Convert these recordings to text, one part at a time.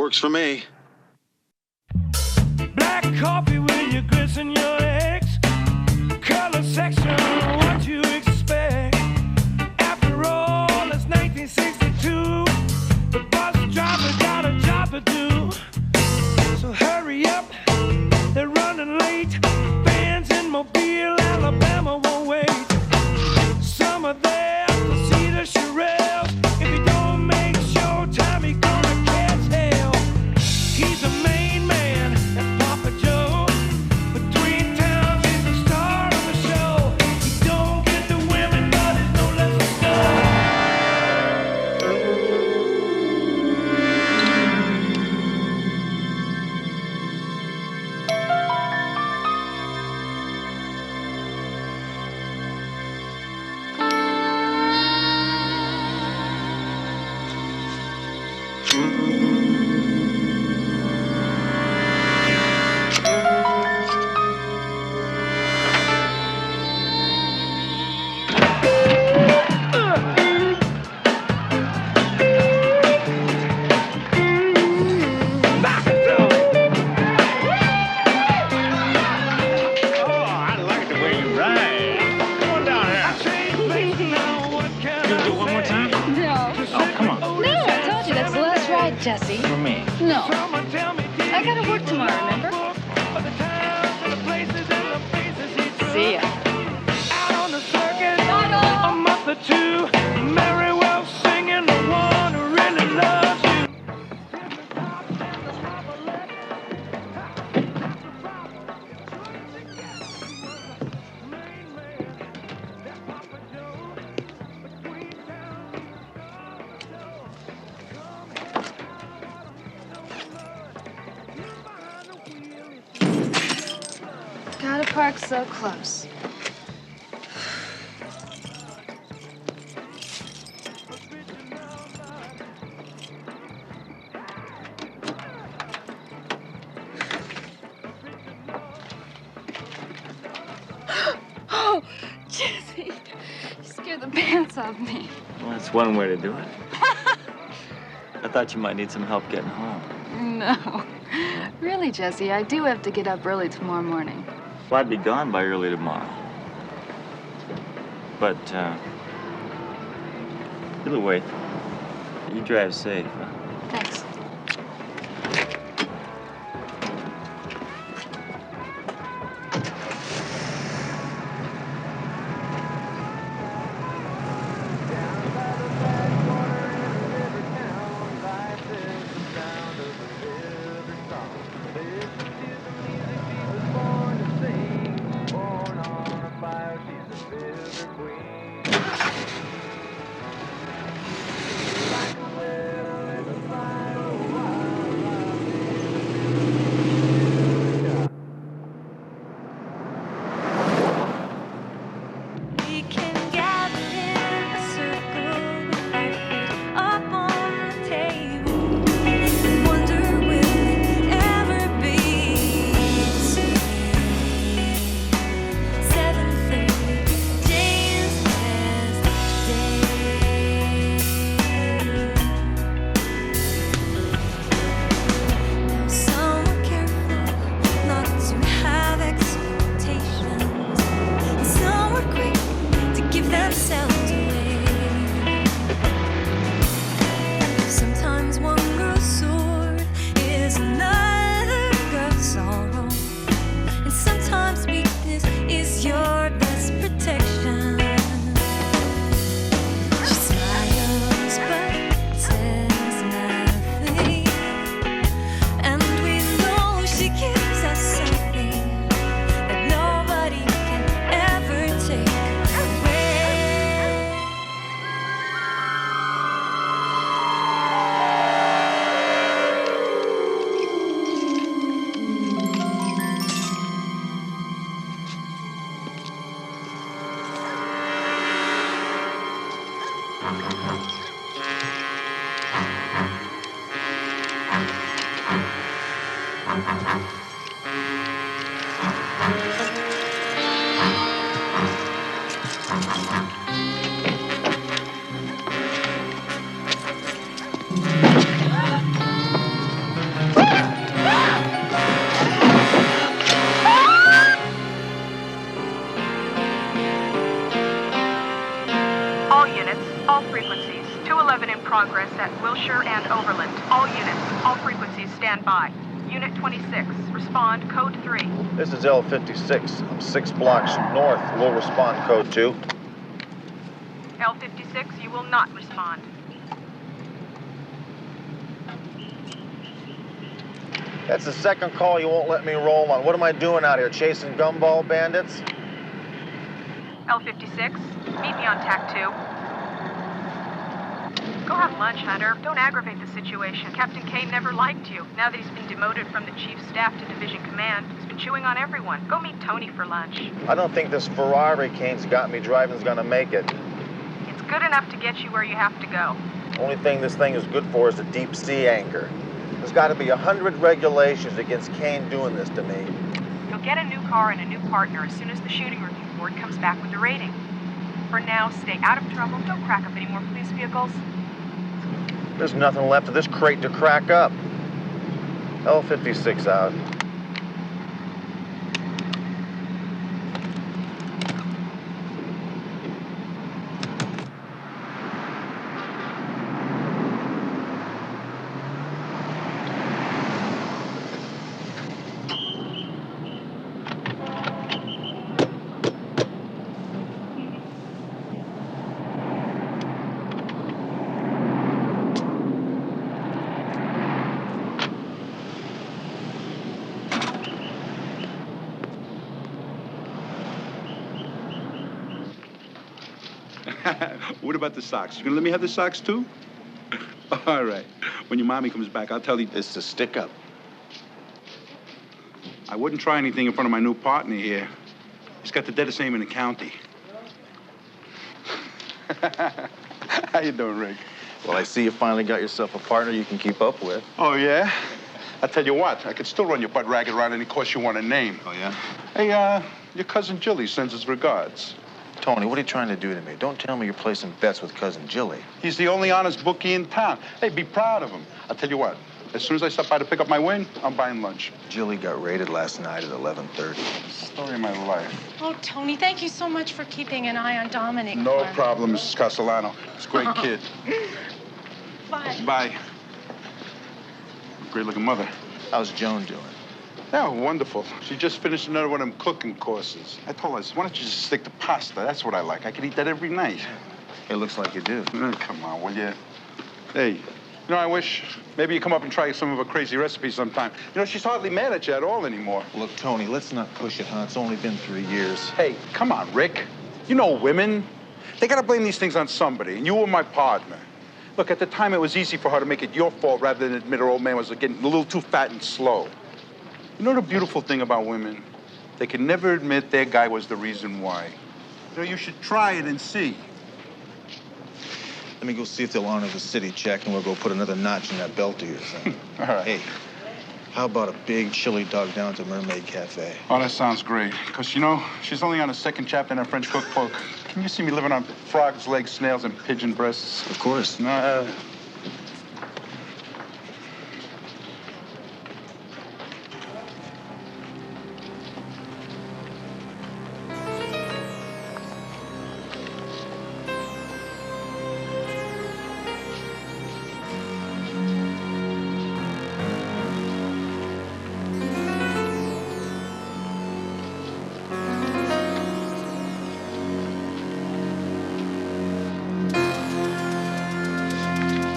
Works for me. Black coffee with your grits and your eggs. Color section, what you expect. After all, it's 1962. The bus driver got a job to do. So hurry up, they're running late. Fans in Mobile, Alabama won't wait. Some are there to see the Shirelles. If you don't make showtime, he gonna catch hell. He's a main man at Papa Joe. Between towns, he's the star of the show. He don't get the women, but it's no less a star. Jesse. For me. No. I gotta work tomorrow, remember? See ya. Out on the circuit, a month or two. Mary well singing the one who really loves you. Gotta park so close. Oh, Jesse, you scared the pants off me. Well, that's one way to do it. I thought you might need some help getting home. No. Really, Jesse, I do have to get up early tomorrow morning. Well, I'd be gone by early tomorrow. But, either way, you drive safe, huh? Thanks. and Overland. All units, all frequencies, stand by. Unit 26, respond, code 3. This is L56. I'm 6 blocks north. We'll respond, code 2. L56, you will not respond. That's the second call you won't let me roll on. What am I doing out here, chasing gumball bandits? L56, meet me on TAC 2. Go have lunch, Hunter. Don't aggravate the situation. Captain Kane never liked you. Now that he's been demoted from the chief staff to division command, he's been chewing on everyone. Go meet Tony for lunch. I don't think this Ferrari Kane's got me driving's gonna make it. It's good enough to get you where you have to go. Only thing this thing is good for is the deep sea anchor. There's got to be 100 regulations against Kane doing this to me. You'll get a new car and a new partner as soon as the shooting review board comes back with the rating. For now, stay out of trouble. Don't crack up any more police vehicles. There's nothing left of this crate to crack up. L56 out. What about the socks? You gonna let me have the socks too? All right. When your mommy comes back, I'll tell you. It's the stick up. I wouldn't try anything in front of my new partner here. He's got the deadest name in the county. How you doing, Rick? Well, I see you finally got yourself a partner you can keep up with. Oh, yeah? I tell you what, I could still run your butt ragged around any course you want to name. Oh, yeah? Hey, your cousin Jilly sends his regards. Tony, what are you trying to do to me? Don't tell me you're placing bets with cousin Jilly. He's the only honest bookie in town. Hey, be proud of him. I'll tell you what, as soon as I stop by to pick up my win, I'm buying lunch. Jilly got raided last night at 11:30. Story of my life. Oh, Tony, thank you so much for keeping an eye on Dominic. No problem, Mrs. Castellano. He's a great kid. Bye. Bye. Great-looking mother. How's Joan doing? Yeah, wonderful. She just finished another one of them cooking courses. I told her, I said, why don't you just stick to pasta? That's what I like. I can eat that every night. It looks like you do. Come on, will you? Hey, you know, I wish maybe you come up and try some of her crazy recipes sometime. You know, she's hardly mad at you at all anymore. Look, Tony, let's not push it, huh? It's only been 3 years. Hey, come on, Rick. You know women. They gotta blame these things on somebody, and you were my partner. Look, at the time, it was easy for her to make it your fault rather than admit her old man was getting a little too fat and slow. You know the beautiful thing about women? They can never admit their guy was the reason why. You know, you should try it and see. Let me go see if they'll honor the city check, and we'll go put another notch in that belt of yours. All right. Hey, how about a big chili dog down to Mermaid Cafe? Oh, that sounds great. Because, you know, she's only on the second chapter in her French cookbook. Can you see me living on frogs' legs, snails, and pigeon breasts? Of course. No.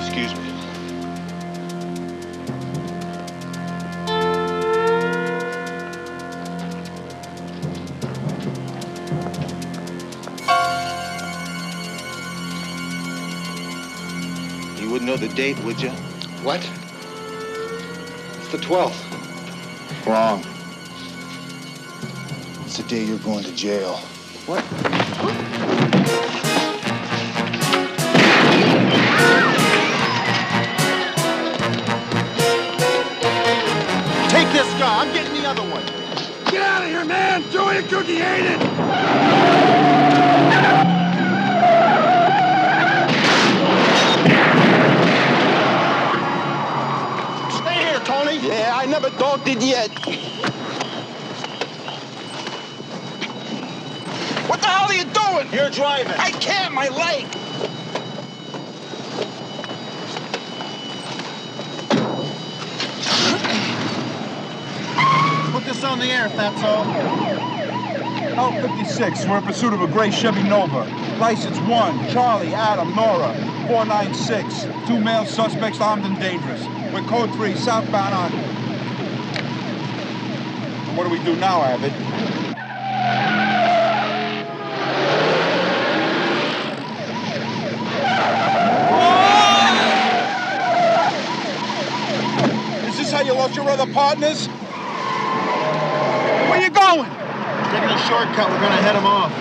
Excuse me. You wouldn't know the date, would you? What? It's the 12th. Wrong. It's the day you're going to jail. What? Take this guy. I'm getting the other one. Get out of here, man! Joey the cookie ate it! Stay here, Tony. Yeah, I never dogged it yet. What the hell are you doing? You're driving. I can't, my leg. on the air if that's all. Out 56, we're in pursuit of a gray Chevy Nova. License 1, Charlie, Adam, Nora, 496. 2 male suspects armed and dangerous. We're code 3, southbound on. What do we do now, Abbott? Is this how you lost your other partners? Where you going? Taking a shortcut, we're gonna head him off.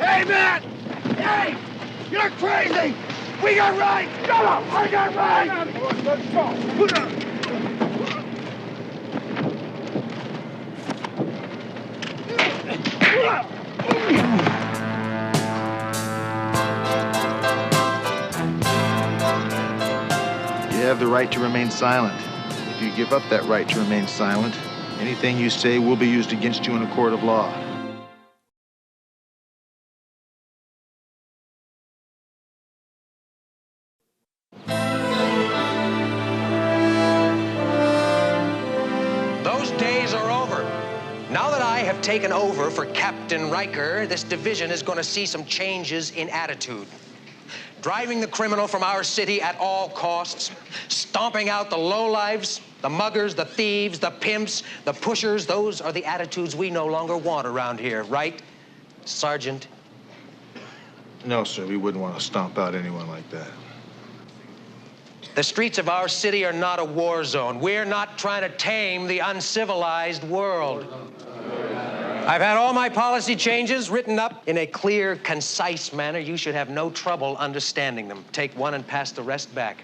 Hey, man! Hey! You're crazy! We got rights! Shut up! I got rights! Let's go! You have the right to remain silent. If you give up that right to remain silent, anything you say will be used against you in a court of law. Those days are over. Now that I have taken over for Captain Riker, this division is going to see some changes in attitude. Driving the criminal from our city at all costs, stomping out the lowlifes, the muggers, the thieves, the pimps, the pushers. Those are the attitudes we no longer want around here, right, Sergeant? No, sir, we wouldn't want to stomp out anyone like that. The streets of our city are not a war zone. We're not trying to tame the uncivilized world. I've had all my policy changes written up in a clear, concise manner. You should have no trouble understanding them. Take one and pass the rest back.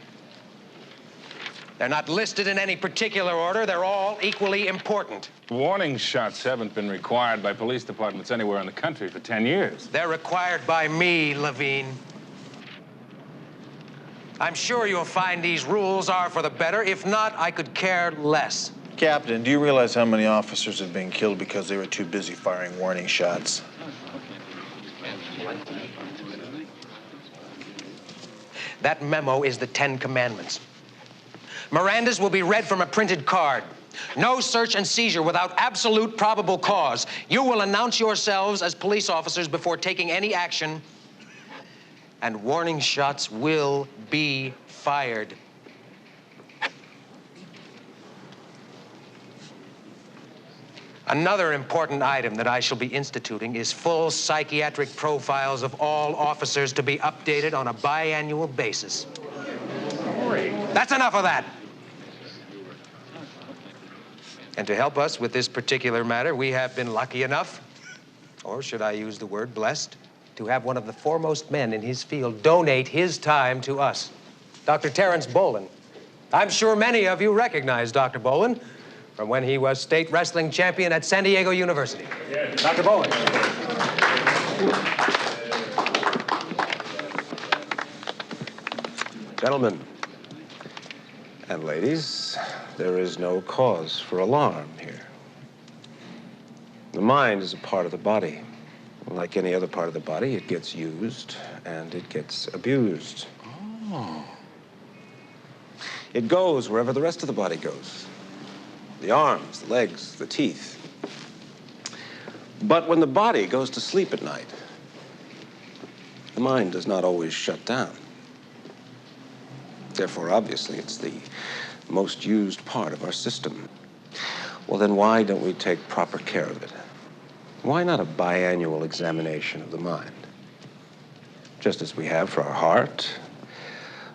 They're not listed in any particular order. They're all equally important. Warning shots haven't been required by police departments anywhere in the country for 10 years. They're required by me, Levine. I'm sure you'll find these rules are for the better. If not, I could care less. Captain, do you realize how many officers have been killed because they were too busy firing warning shots? That memo is the 10 Commandments. Miranda's will be read from a printed card. No search and seizure without absolute probable cause. You will announce yourselves as police officers before taking any action, and warning shots will be fired. Another important item that I shall be instituting is full psychiatric profiles of all officers to be updated on a biannual basis. That's enough of that. And to help us with this particular matter, we have been lucky enough, or should I use the word blessed, to have one of the foremost men in his field donate his time to us, Dr. Terrence Bolin. I'm sure many of you recognize Dr. Bolin from when he was state wrestling champion at San Diego University. Yes. Dr. Bolin. Gentlemen and ladies, there is no cause for alarm here. The mind is a part of the body. Like any other part of the body, it gets used and it gets abused. Oh. It goes wherever the rest of the body goes. The arms, the legs, the teeth. But when the body goes to sleep at night, the mind does not always shut down. Therefore, obviously, it's the most used part of our system. Well, then why don't we take proper care of it? Why not a biannual examination of the mind? Just as we have for our heart,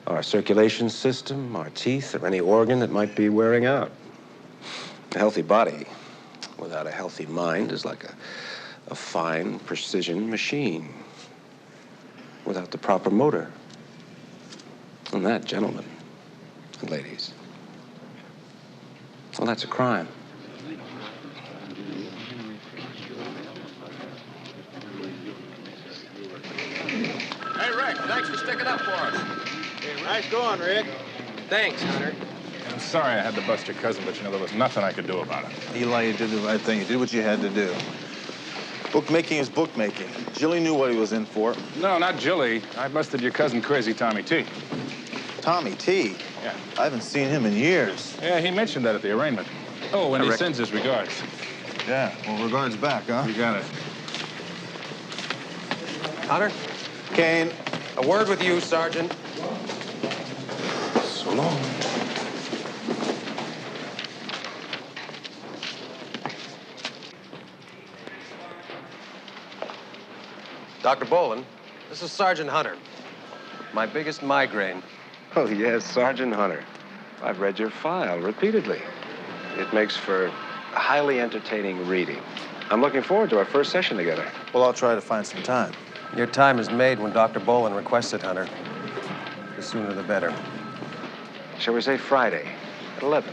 our circulation system, our teeth, or any organ that might be wearing out. A healthy body without a healthy mind is like a fine precision machine without the proper motor. And that, gentlemen and ladies, well, that's a crime. Hey, Rick, thanks for sticking up for us. Hey, nice going, Rick. Thanks, Hunter. I'm sorry I had to bust your cousin, but you know, there was nothing I could do about it. Eli, you did the right thing. You did what you had to do. Bookmaking is bookmaking. Jilly knew what he was in for. No, not Jilly. I busted your cousin, Crazy Tommy T. Tommy T? Yeah. I haven't seen him in years. Yeah, he mentioned that at the arraignment. Oh, and he sends his regards. Yeah, well, regards back, huh? You got it. Hunter? Kane. A word with you, Sergeant. So long. Dr. Bolin, this is Sergeant Hunter. My biggest migraine. Oh, yes, Sergeant Hunter. I've read your file repeatedly. It makes for highly entertaining reading. I'm looking forward to our first session together. Well, I'll try to find some time. Your time is made when Dr. Bolin requests it, Hunter. The sooner the better. Shall we say Friday at 11?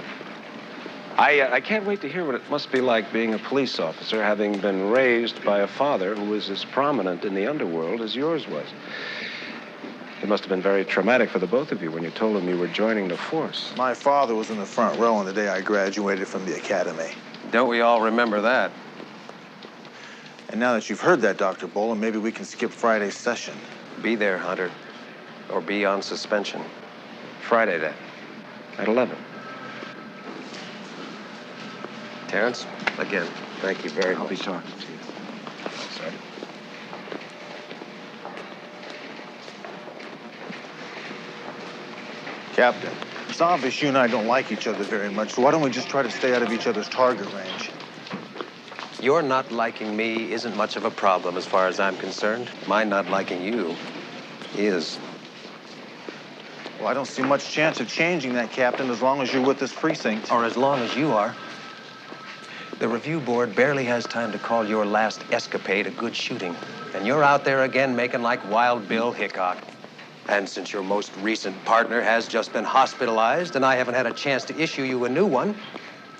I can't wait to hear what it must be like being a police officer, having been raised by a father who was as prominent in the underworld as yours was. It must have been very traumatic for the both of you when you told him you were joining the force. My father was in the front row on the day I graduated from the academy. Don't we all remember that? And now that you've heard that, Dr. Bolin, maybe we can skip Friday's session. Be there, Hunter. Or be on suspension. Friday, then, at 11. Terrence, again, thank you very much. I'll be talking to you. Sorry. Captain, it's obvious you and I don't like each other very much, so why don't we just try to stay out of each other's target range? Your not liking me isn't much of a problem as far as I'm concerned. My not liking you is. Well, I don't see much chance of changing that, Captain, as long as you're with this precinct. Or as long as you are. The review board barely has time to call your last escapade a good shooting. And you're out there again making like Wild Bill Hickok. And since your most recent partner has just been hospitalized and I haven't had a chance to issue you a new one,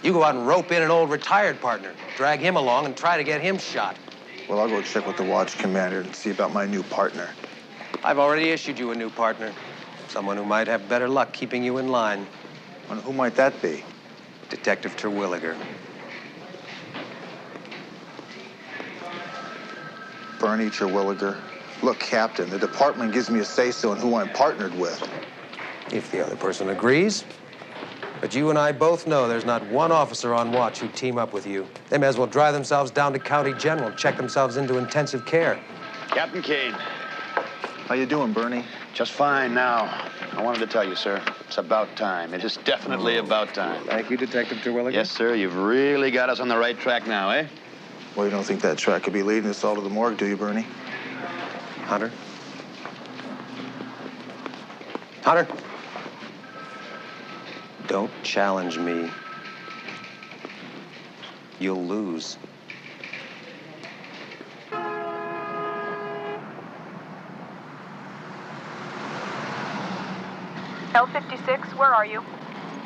you go out and rope in an old retired partner, drag him along and try to get him shot. Well, I'll go check with the watch commander and see about my new partner. I've already issued you a new partner. Someone who might have better luck keeping you in line. And who might that be? Detective Terwilliger. Bernie Terwilliger. Look, Captain, the department gives me a say-so in who I'm partnered with. If the other person agrees. But you and I both know there's not one officer on watch who'd team up with you. They may as well drive themselves down to County General, check themselves into intensive care. Captain Kane. How you doing, Bernie? Just fine now. I wanted to tell you, sir, it's about time. It is definitely about time. Thank you, Detective Terwilliger. Yes, sir, you've really got us on the right track now, eh? Well, you don't think that track could be leading us all to the morgue, do you, Bernie? Hunter? Hunter? Don't challenge me. You'll lose. L56, where are you?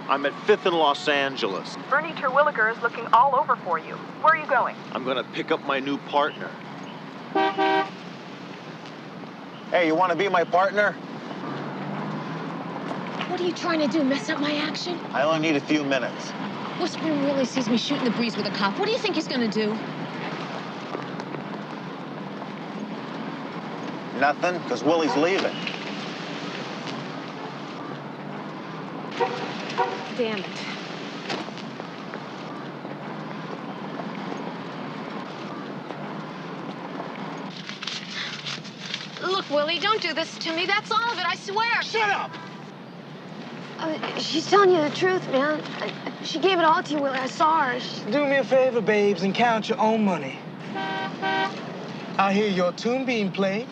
I'm at 5th and Los Angeles. Bernie Terwilliger is looking all over for you. Where are you going? I'm gonna pick up my new partner. Hey, you want to be my partner? What are you trying to do, mess up my action? I only need a few minutes. Whispering really sees me shooting the breeze with a cop. What do you think he's gonna do? Nothing, because Willie's leaving. Damn it. Look, Willie, don't do this to me. That's all of it, I swear. Shut up! She's telling you the truth, man. She gave it all to you, Willie. I saw her. Do me a favor, babes, and count your own money. I hear your tune being played.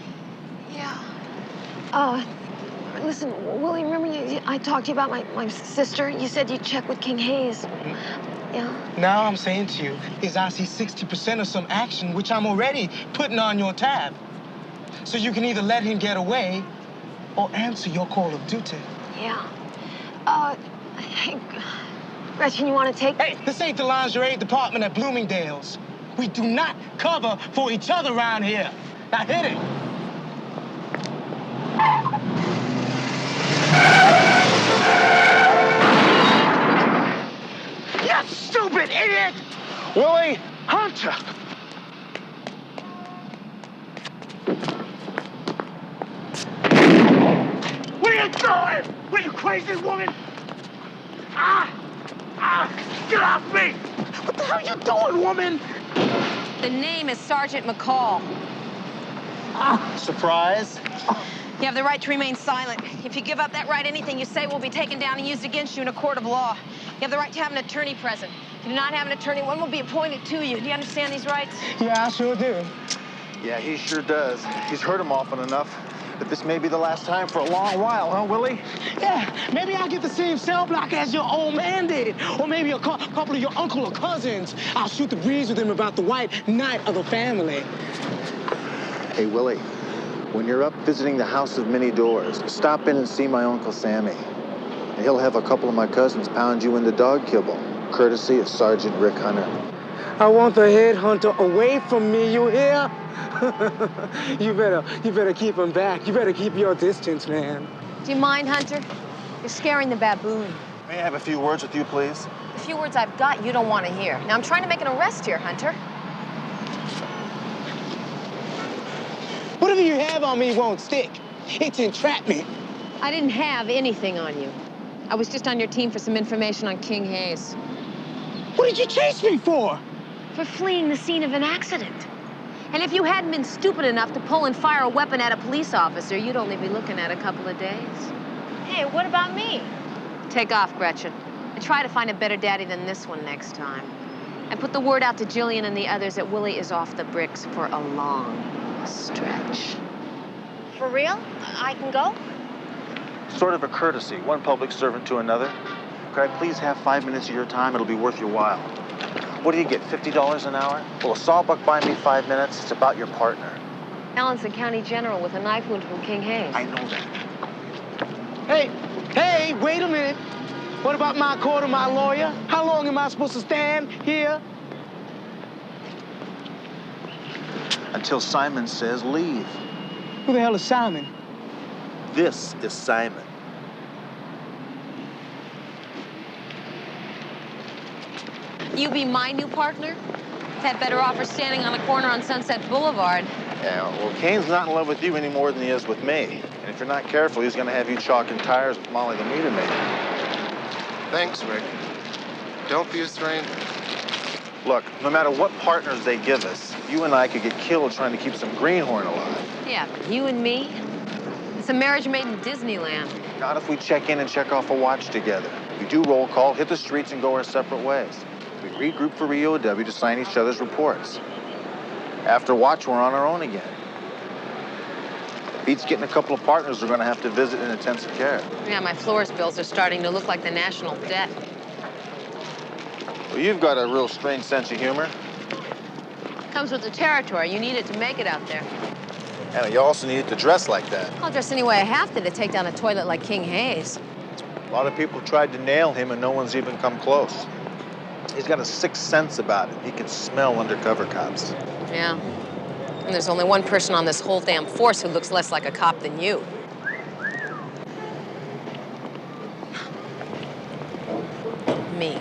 Yeah. Listen, Willie, remember I talked to you about my sister? You said you'd check with King Hayes. Yeah. Now I'm saying to you is I see 60% of some action, which I'm already putting on your tab. So you can either let him get away or answer your call of duty. Yeah. Hey, Gretchen, you want to take... Hey, this ain't the lingerie department at Bloomingdale's. We do not cover for each other around here. Now hit it. You stupid idiot! Willie! Hunter! What are you doing? What, you crazy woman? Get off me! What the hell are you doing, woman? The name is Sergeant McCall. Surprise? You have the right to remain silent. If you give up that right, anything you say will be taken down and used against you in a court of law. You have the right to have an attorney present. If you do not have an attorney, one will be appointed to you. Do you understand these rights? Yeah, I sure do. Yeah, he sure does. He's heard him often enough. But this may be the last time for a long while, huh, Willie? Yeah, maybe I'll get the same cell block as your old man did. Or maybe a couple of your uncle or cousins. I'll shoot the breeze with them about the white knight of the family. Hey, Willie, when you're up visiting the House of Many Doors, stop in and see my Uncle Sammy. And he'll have a couple of my cousins pound you in the dog kibble, courtesy of Sergeant Rick Hunter. I want the headhunter away from me, you hear? You better keep him back. You better keep your distance, man. Do you mind, Hunter? You're scaring the baboon. May I have a few words with you, please? The few words I've got you don't want to hear. Now, I'm trying to make an arrest here, Hunter. Whatever you have on me won't stick. It's entrapment. I didn't have anything on you. I was just on your team for some information on King Hayes. What did you chase me for? For fleeing the scene of an accident. And if you hadn't been stupid enough to pull and fire a weapon at a police officer, you'd only be looking at a couple of days. Hey, what about me? Take off, Gretchen. And try to find a better daddy than this one next time. And put the word out to Jillian and the others that Willie is off the bricks for a long stretch. For real? I can go? Sort of a courtesy, one public servant to another. Could I please have 5 minutes of your time? It'll be worth your while. What do you get, $50 an hour? Will a sawbuck buy me 5 minutes? It's about your partner. Alan's the county general with a knife wound from King Hayes. I know that. Hey, wait a minute. What about my court and my lawyer? How long am I supposed to stand here? Until Simon says leave. Who the hell is Simon? This is Simon. You be my new partner? Had better offer standing on a corner on Sunset Boulevard. Yeah, well, Kane's not in love with you any more than he is with me. And if you're not careful, he's gonna have you chalking tires with Molly the meter maid. Thanks, Rick. Don't be a stranger. Look, no matter what partners they give us, you and I could get killed trying to keep some greenhorn alive. Yeah, but you and me? It's a marriage made in Disneyland. Not if we check in and check off a watch together. We do roll call, hit the streets, and go our separate ways. We regroup for EOW to sign each other's reports. After watch, we're on our own again. Beats getting a couple of partners we're gonna have to visit in intensive care. Yeah, my floors bills are starting to look like the national debt. Well, you've got a real strange sense of humor. Comes with the territory. You need it to make it out there. And you also need it to dress like that. I'll dress any way I have to take down a toilet like King Hayes. A lot of people tried to nail him, and no one's even come close. He's got a sixth sense about it. He can smell undercover cops. Yeah. And there's only one person on this whole damn force who looks less like a cop than you. Me.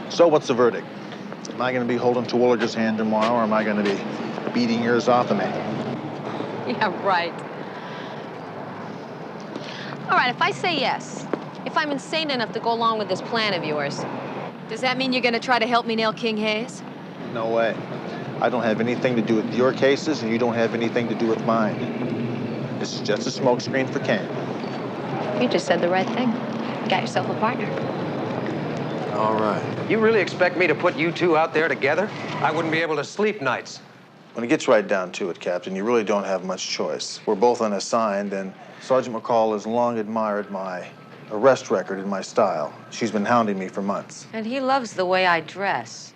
So what's the verdict? Am I going to be holding Terwilliger's hand tomorrow, or am I going to be beating yours off of me. Yeah, right. All right, if I say yes, if I'm insane enough to go along with this plan of yours, does that mean you're going to try to help me nail King Hayes? No way. I don't have anything to do with your cases, and you don't have anything to do with mine. This is just a smokescreen for Kane. You just said the right thing. You got yourself a partner. All right. You really expect me to put you two out there together? I wouldn't be able to sleep nights. When it gets right down to it, Captain, you really don't have much choice. We're both unassigned, and Sergeant McCall has long admired my arrest record and my style. She's been hounding me for months. And he loves the way I dress.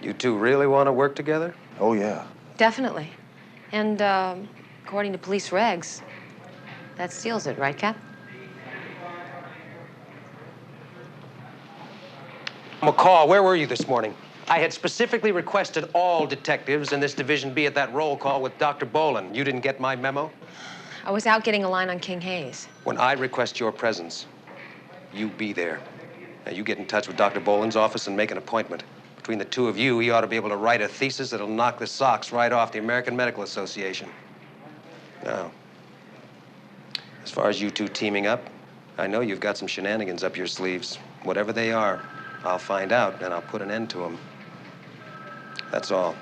You two really want to work together? Oh, yeah. Definitely. And, according to police regs, that seals it, right, Cap? McCall, where were you this morning? I had specifically requested all detectives in this division be at that roll call with Dr. Boland. You didn't get my memo? I was out getting a line on King Hayes. When I request your presence, you be there. Now, you get in touch with Dr. Boland's office and make an appointment. Between the two of you, he ought to be able to write a thesis that'll knock the socks right off the American Medical Association. Now, as far as you two teaming up, I know you've got some shenanigans up your sleeves. Whatever they are, I'll find out, and I'll put an end to them. That's all.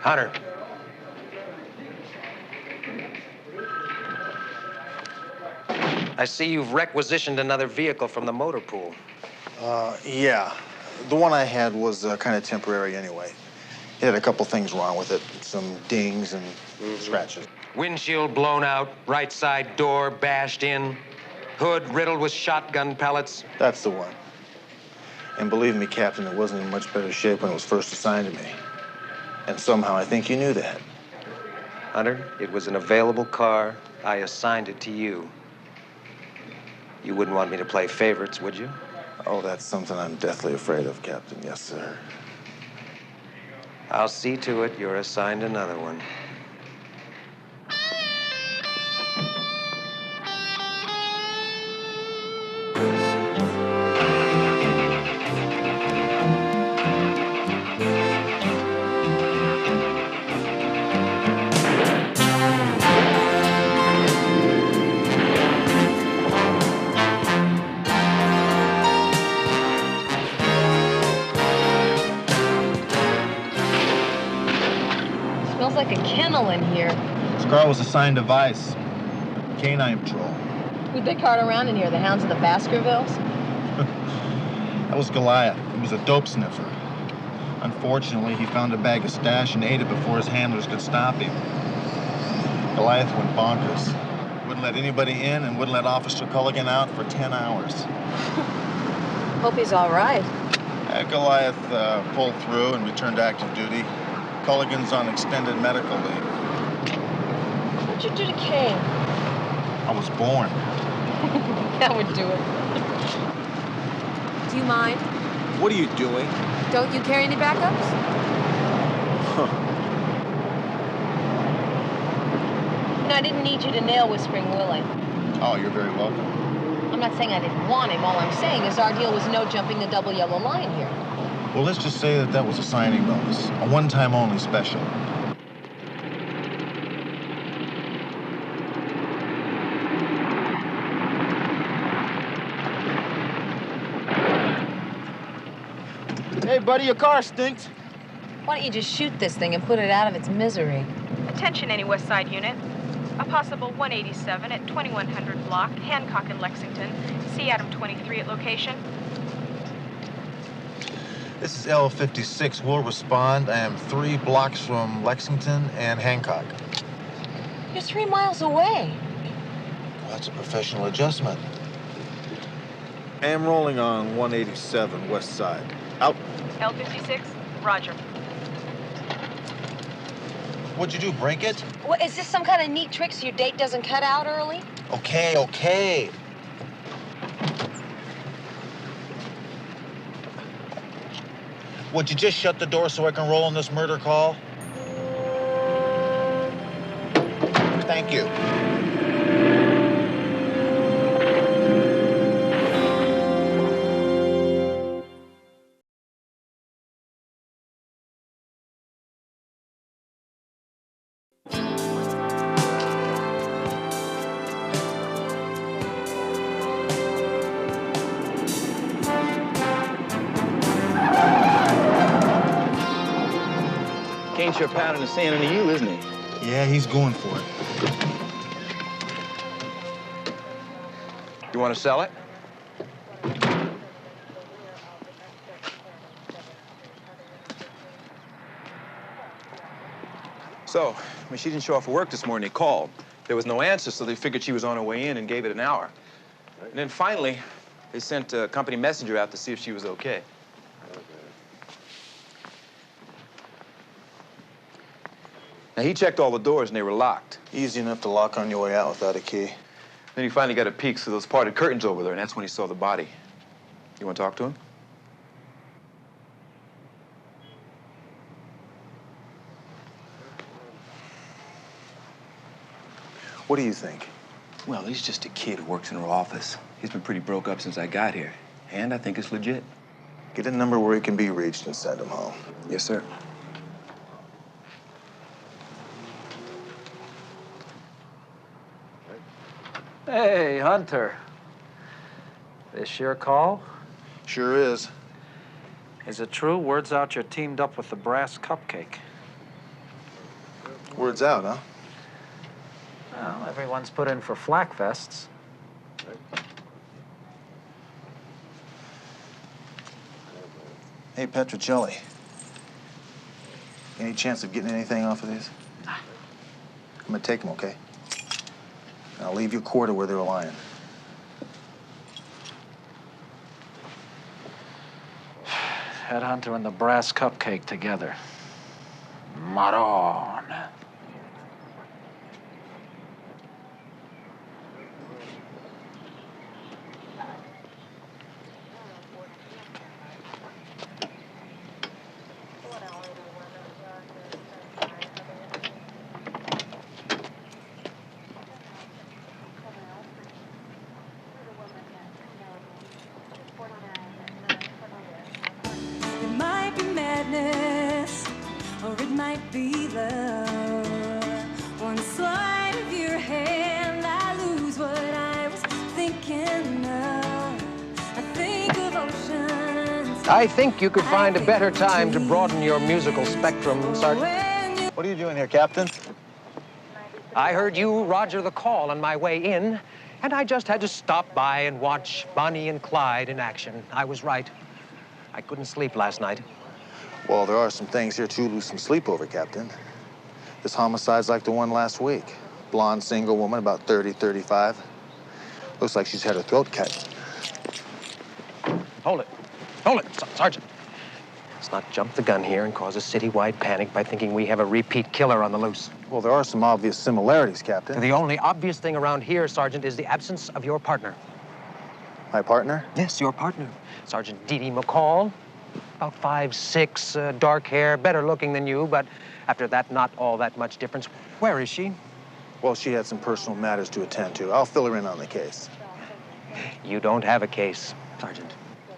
Hunter. I see you've requisitioned another vehicle from the motor pool. Yeah. The one I had was kind of temporary anyway. It had a couple things wrong with it. Some dings and scratches. Windshield blown out, right side door bashed in, hood riddled with shotgun pellets. That's the one. And believe me, Captain, it wasn't in much better shape when it was first assigned to me. And somehow I think you knew that. Hunter, it was an available car. I assigned it to you. You wouldn't want me to play favorites, would you? Oh, that's something I'm deathly afraid of, Captain. Yes, sir. I'll see to it you're assigned another one. Smells like a kennel in here. This car was assigned to Vice, Canine Patrol. Who'd they cart around in here? The hounds of the Baskervilles? That was Goliath. He was a dope sniffer. Unfortunately, he found a bag of stash and ate it before his handlers could stop him. Goliath went bonkers. Wouldn't let anybody in and wouldn't let Officer Culligan out for 10 hours. Hope he's all right. Goliath pulled through and returned to active duty. Culligan's on extended medical leave. What'd you do to Kane? I was born. That would do it. Do you mind? What are you doing? Don't you carry any backups? No, I didn't need you to nail Whispering Willie. Oh, you're very welcome. I'm not saying I didn't want him. All I'm saying is our deal was no jumping the double yellow line here. Well, let's just say that that was a signing bonus. A one-time only special. Hey, buddy, your car stinks. Why don't you just shoot this thing and put it out of its misery? Attention, any West Side unit. A possible 187 at 2100 block, Hancock and Lexington. See Adam 23 at location. This is L56. We'll respond. I am 3 blocks from Lexington and Hancock. You're 3 miles away. Well, that's a professional adjustment. I am rolling on 187 West Side. Out. L56, roger. What'd you do, break it? What, is this some kind of neat trick so your date doesn't cut out early? Okay, okay. Would you just shut the door so I can roll on this murder call? Thank you. ain't sure pounding the sand into you, isn't he? Yeah, he's going for it. You want to sell it? So, I mean, she didn't show up for work this morning. They called. There was no answer, so they figured she was on her way in and gave it an hour. And then finally, they sent a company messenger out to see if she was okay. Now, he checked all the doors and they were locked. Easy enough to lock on your way out without a key. Then he finally got a peek through those parted curtains over there, and that's when he saw the body. You want to talk to him? What do you think? Well, he's just a kid who works in her office. He's been pretty broke up since I got here, and I think it's legit. Get a number where he can be reached and send him home. Yes, sir. Hey, Hunter. This your call? Sure is. Is it true? Word's out you're teamed up with the Brass Cupcake. Word's out, huh? Well, everyone's put in for flak vests. Hey, Petrocelli. Any chance of getting anything off of these? I'm gonna take them, okay? I'll leave your quarter where they're lying. Headhunter and the Brass Cupcake together. Maron. It might be madness, or it might be love. One sleight of your hand, I lose what I was thinking of. I think of oceans. I think you could find a better time to broaden your musical spectrum, Sergeant. What are you doing here, Captain? I heard you Roger the call on my way in, and I just had to stop by and watch Bonnie and Clyde in action. I was right. I couldn't sleep last night. Well, there are some things here to lose some sleep over, Captain. This homicide's like the one last week. Blonde, single woman, about 30, 35. Looks like she's had her throat cut. Hold it. Hold it, Sergeant. Let's not jump the gun here and cause a citywide panic by thinking we have a repeat killer on the loose. Well, there are some obvious similarities, Captain. The only obvious thing around here, Sergeant, is the absence of your partner. My partner? Yes, your partner. Sergeant Dee Dee McCall. About 5'6", dark hair, better looking than you, but after that, not all that much difference. Where is she? Well, she had some personal matters to attend to. I'll fill her in on the case. You don't have a case, Sergeant.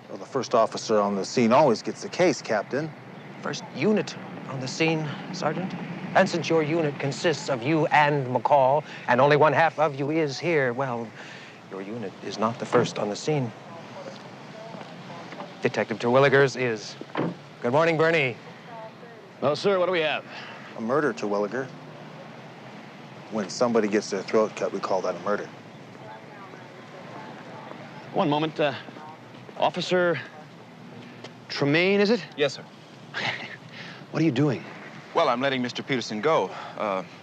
Well, the first officer on the scene always gets the case, Captain. First unit on the scene, Sergeant. And since your unit consists of you and McCall, and only one half of you is here, well, your unit is not the first on the scene. Detective Terwilligers is. Good morning, Bernie. Well, sir, what do we have? A murder, Terwilliger. When somebody gets their throat cut, we call that a murder. One moment. Officer Tremaine, is it? Yes, sir. What are you doing? Well, I'm letting Mr. Peterson go.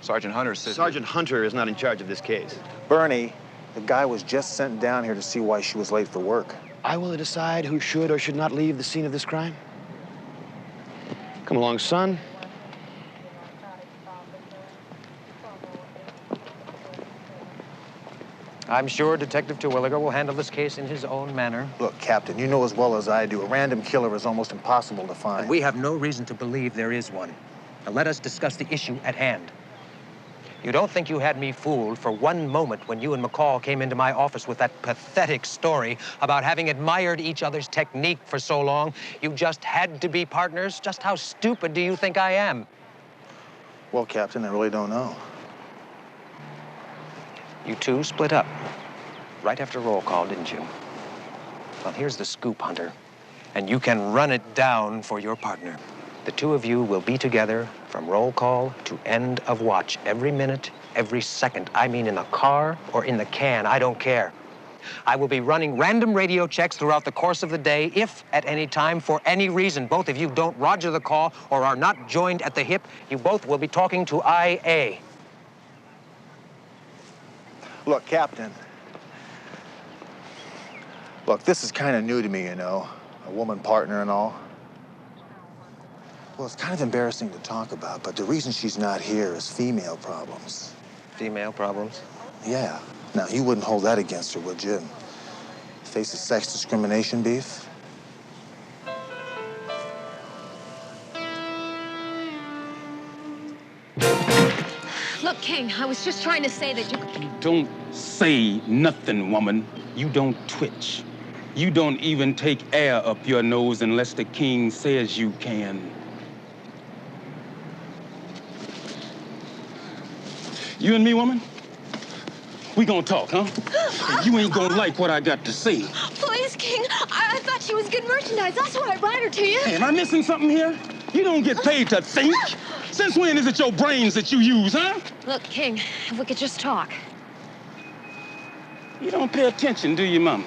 Sergeant Hunter says... Sergeant Hunter is not in charge of this case. Bernie, the guy was just sent down here to see why she was late for work. I will decide who should or should not leave the scene of this crime. Come along, son. I'm sure Detective Terwilliger will handle this case in his own manner. Look, Captain, you know as well as I do, a random killer is almost impossible to find. And we have no reason to believe there is one. Now let us discuss the issue at hand. You don't think you had me fooled for one moment when you and McCall came into my office with that pathetic story about having admired each other's technique for so long? You just had to be partners? Just how stupid do you think I am? Well, Captain, I really don't know. You two split up right after roll call, didn't you? Well, here's the scoop, Hunter, and you can run it down for your partner. The two of you will be together from roll call to end of watch every minute, every second. I mean in the car or in the can, I don't care. I will be running random radio checks throughout the course of the day if, at any time, for any reason, both of you don't roger the call or are not joined at the hip, you both will be talking to IA. Look, Captain. Look, this is kind of new to me, you know, a woman partner and all. Well, it's kind of embarrassing to talk about, but the reason she's not here is female problems. Female problems? Yeah. Now, you wouldn't hold that against her, would you? Faces sex discrimination beef? Look, King, I was just trying to say that you... Don't say nothing, woman. You don't twitch. You don't even take air up your nose unless the king says you can. You and me, woman? We gonna talk, huh? You ain't gonna like what I got to say. Please, King. I thought she was good merchandise. That's why I brought her to you. Hey, am I missing something here? You don't get paid to think. Since when is it your brains that you use, huh? Look, King, if we could just talk. You don't pay attention, do you, Mama?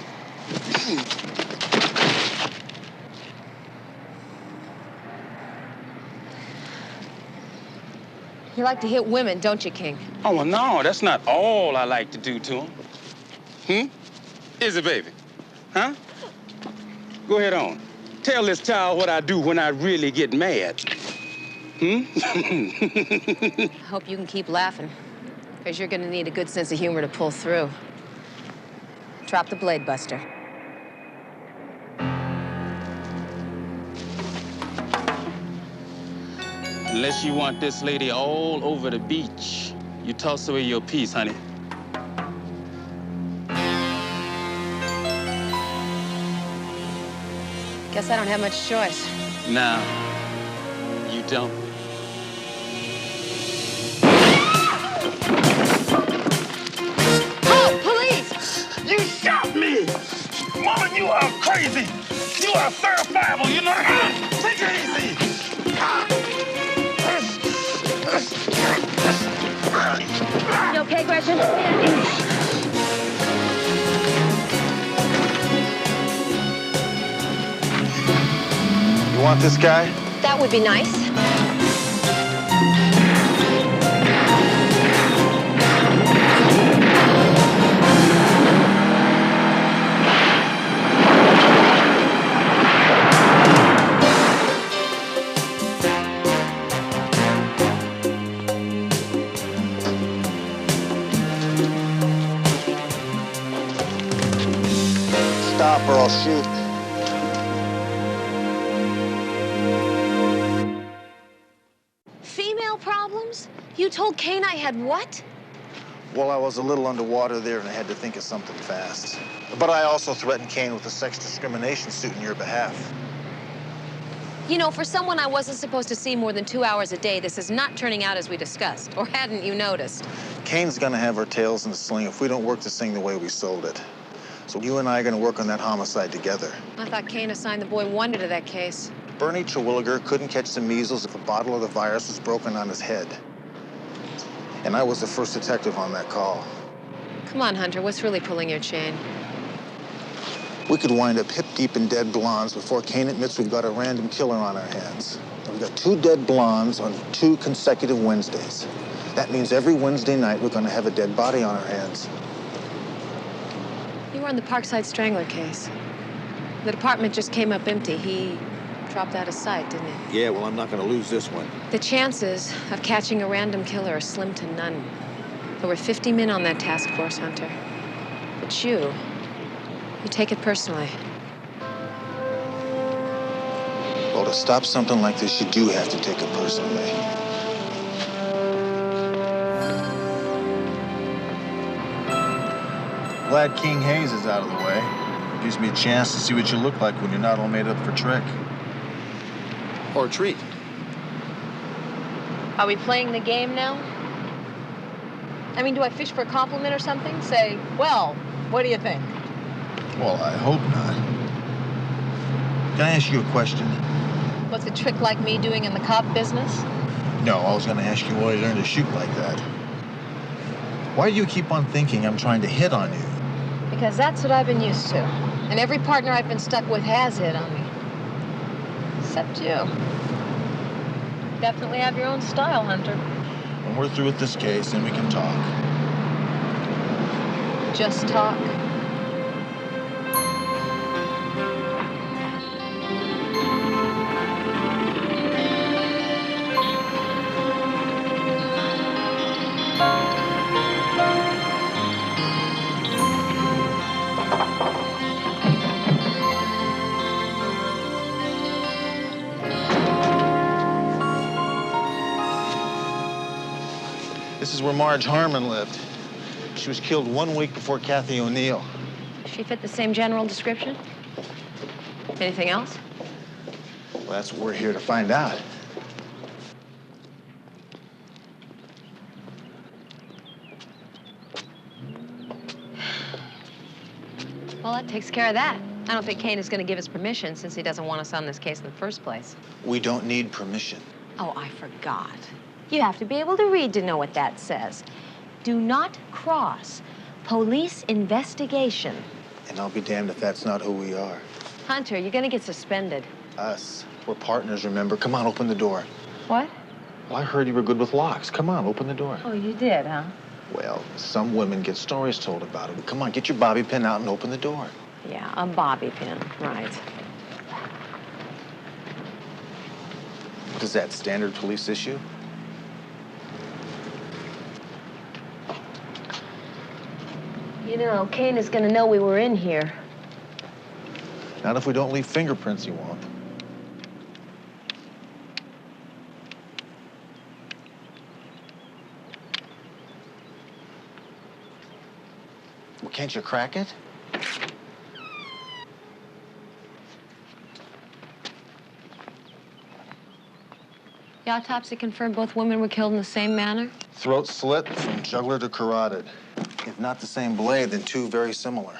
You like to hit women, don't you, King? Oh, well, no, that's not all I like to do to them. Is it, baby? Huh? Go ahead on. Tell this child what I do when I really get mad. I hope you can keep laughing, because you're gonna need a good sense of humor to pull through. Drop the blade, Buster. Unless you want this lady all over the beach, you toss away your piece, honey. Guess I don't have much choice. No, you don't. Oh, police! You shot me! Woman, you are crazy! You are verifiable, you know that? Take it easy! You okay, Gretchen? You want this guy? That would be nice. Stop or I'll shoot. Female problems? You told Kane I had what? Well, I was a little underwater there and I had to think of something fast. But I also threatened Kane with a sex discrimination suit in your behalf. You know, for someone I wasn't supposed to see more than 2 hours a day, this is not turning out as we discussed. Or hadn't you noticed? Kane's gonna have our tails in the sling if we don't work this thing the way we sold it. So you and I are gonna work on that homicide together. I thought Kane assigned the boy Wonder to that case. Bernie Terwilliger couldn't catch the measles if a bottle of the virus was broken on his head. And I was the first detective on that call. Come on, Hunter, what's really pulling your chain? We could wind up hip-deep in dead blondes before Kane admits we've got a random killer on our hands. We've got 2 dead blondes on 2 consecutive Wednesdays. That means every Wednesday night we're gonna have a dead body on our hands. You were on the Parkside Strangler case. The department just came up empty. He dropped out of sight, didn't he? Yeah, well, I'm not gonna lose this one. The chances of catching a random killer are slim to none. There were 50 men on that task force, Hunter. But you take it personally. Well, to stop something like this, you do have to take it personally. Glad King Hayes is out of the way. Gives me a chance to see what you look like when you're not all made up for trick. Or a treat. Are we playing the game now? I mean, do I fish for a compliment or something? Say, well, what do you think? Well, I hope not. Can I ask you a question? What's It's a trick like me doing in the cop business? No, I was going to ask you why you learned to shoot like that. Why do you keep on thinking I'm trying to hit on you? Because that's what I've been used to. And every partner I've been stuck with has hit on me. Except you. You definitely have your own style, Hunter. When we're through with this case, then we can talk. Just talk. This is where Marge Harmon lived. She was killed 1 week before Kathy O'Neill. She fit the same general description? Anything else? Well, that's what we're here to find out. Well, that takes care of that. I don't think Kane is going to give us permission since he doesn't want us on this case in the first place. We don't need permission. Oh, I forgot. You have to be able to read to know what that says. Do not cross. Police investigation. And I'll be damned if that's not who we are. Hunter, you're going to get suspended. Us. We're partners, remember? Come on, open the door. What? Well, I heard you were good with locks. Come on, open the door. Oh, you did, huh? Well, some women get stories told about it. Come on, get your bobby pin out and open the door. Yeah, a bobby pin, right. What is that, standard police issue? You know, Kane is going to know we were in here. Not if we don't leave fingerprints, he won't. Well, can't you crack it? The autopsy confirmed both women were killed in the same manner? Throat slit from jugular to carotid. If not the same blade, then two very similar.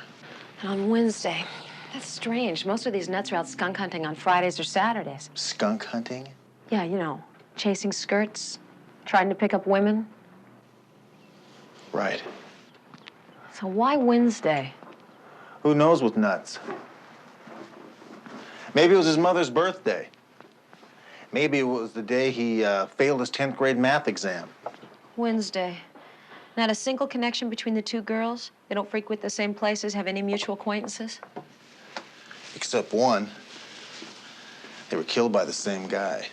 And on Wednesday. That's strange. Most of these nuts are out skunk hunting on Fridays or Saturdays. Skunk hunting? Yeah, you know, chasing skirts, trying to pick up women. Right. So why Wednesday? Who knows with nuts? Maybe it was his mother's birthday. Maybe it was the day he failed his 10th grade math exam. Wednesday. Not a single connection between the two girls? They don't frequent the same places, have any mutual acquaintances? Except one. They were killed by the same guy.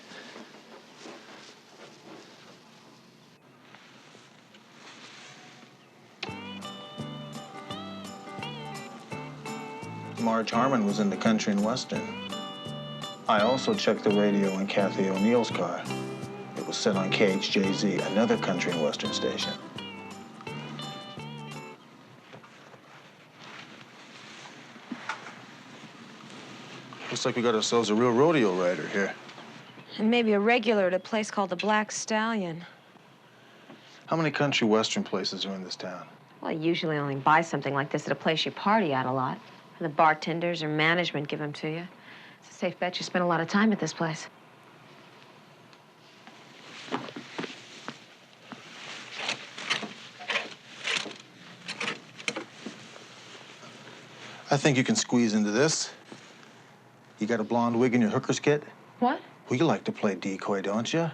Marge Harmon was in the country and western. I also checked the radio in Kathy O'Neill's car. It was set on KHJZ, another country and western station. Looks like we got ourselves a real rodeo rider here. And maybe a regular at a place called the Black Stallion. How many country western places are in this town? Well, I usually only buy something like this at a place you party at a lot. And the bartenders or management give them to you. It's a safe bet you spend a lot of time at this place. I think you can squeeze into this. You got a blonde wig in your hooker's kit? What? Well, you like to play decoy, don't you?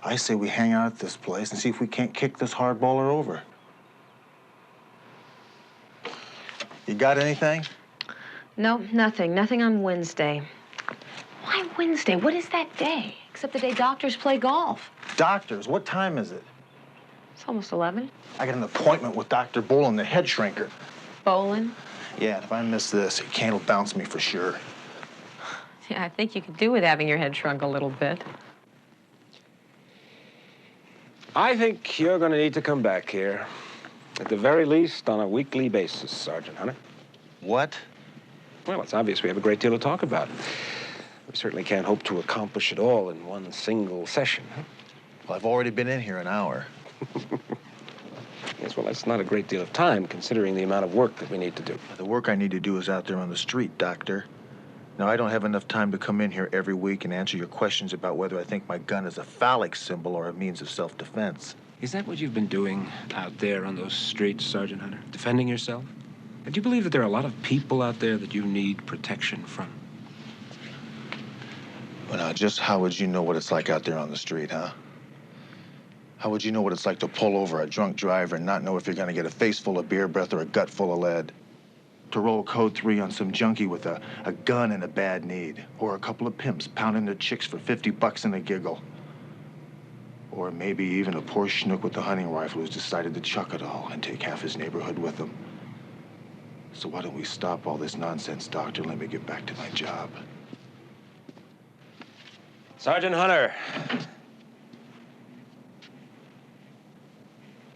I say we hang out at this place and see if we can't kick this hardballer over. You got anything? No, nothing. Nothing on Wednesday. Why Wednesday? What is that day? Except the day doctors play golf. Doctors? What time is it? It's almost 11. I got an appointment with Dr. Bolin, the head shrinker. Bolin? Yeah, and if I miss this, Kane will bounce me for sure. Yeah, I think you could do with having your head shrunk a little bit. I think you're going to need to come back here. At the very least, on a weekly basis, Sergeant Hunter. What? Well, it's obvious we have a great deal to talk about. We certainly can't hope to accomplish it all in one single session. Huh? Well, I've already been in here an hour. Yes, well, that's not a great deal of time, considering the amount of work that we need to do. The work I need to do is out there on the street, Doctor. Now, I don't have enough time to come in here every week and answer your questions about whether I think my gun is a phallic symbol or a means of self-defense. Is that what you've been doing out there on those streets, Sergeant Hunter? Defending yourself? And do you believe that there are a lot of people out there that you need protection from? Well, now, just how would you know what it's like out there on the street, huh? How would you know what it's like to pull over a drunk driver and not know if you're going to get a face full of beer breath or a gut full of lead? To roll code 3 on some junkie with a gun and a bad need? Or a couple of pimps pounding their chicks for $50 and a giggle? Or maybe even a poor schnook with a hunting rifle who's decided to chuck it all and take half his neighborhood with him. So why don't we stop all this nonsense, Doctor? Let me get back to my job. Sergeant Hunter.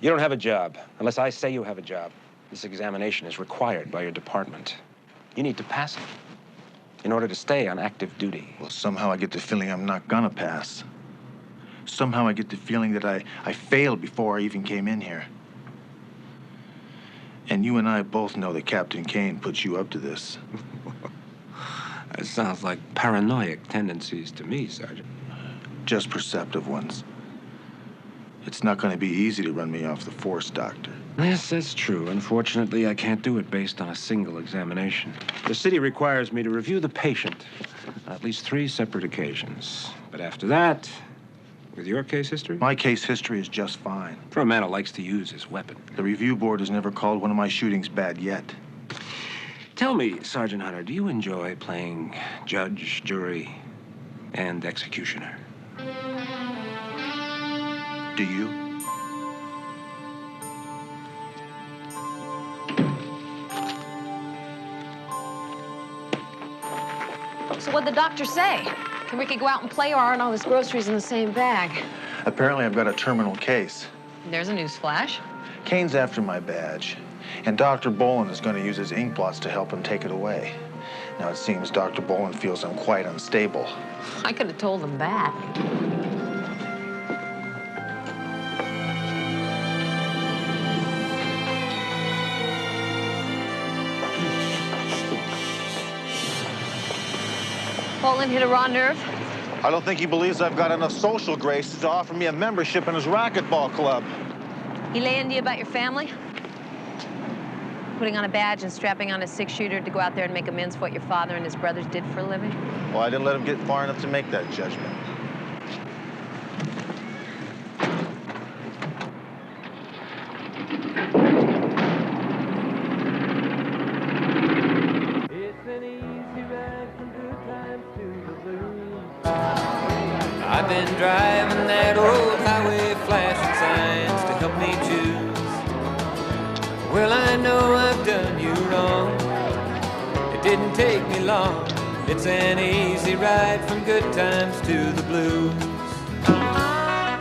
You don't have a job unless I say you have a job. This examination is required by your department. You need to pass it in order to stay on active duty. Well, somehow I get the feeling I'm not gonna pass. Somehow I get the feeling that I failed before I even came in here. And you and I both know that Captain Kane put you up to this. That sounds like paranoid tendencies to me, Sergeant. Just perceptive ones. It's not going to be easy to run me off the force, Doctor. Yes, that's true. Unfortunately, I can't do it based on a single examination. The city requires me to review the patient on at least 3 separate occasions. But after that, with your case history? My case history is just fine. For a man who likes to use his weapon. The review board has never called one of my shootings bad yet. Tell me, Sergeant Hunter, do you enjoy playing judge, jury, and executioner? Do you? So what'd the doctor say? Can Ricky go out and play, or aren't all his groceries in the same bag? Apparently, I've got a terminal case. There's a news flash. Kane's after my badge, and Dr. Bolin is going to use his ink blots to help him take it away. Now, it seems Dr. Bolin feels I'm quite unstable. I could have told him that. Bolin hit a raw nerve? I don't think he believes I've got enough social graces to offer me a membership in his racquetball club. He laying to you about your family? Putting on a badge and strapping on a 6-shooter to go out there and make amends for what your father and his brothers did for a living? Well, I didn't let him get far enough to make that judgment. I've been driving that old highway, flashing signs to help me choose. Well, I know I've done you wrong. It didn't take me long. It's an easy ride from good times to the blues.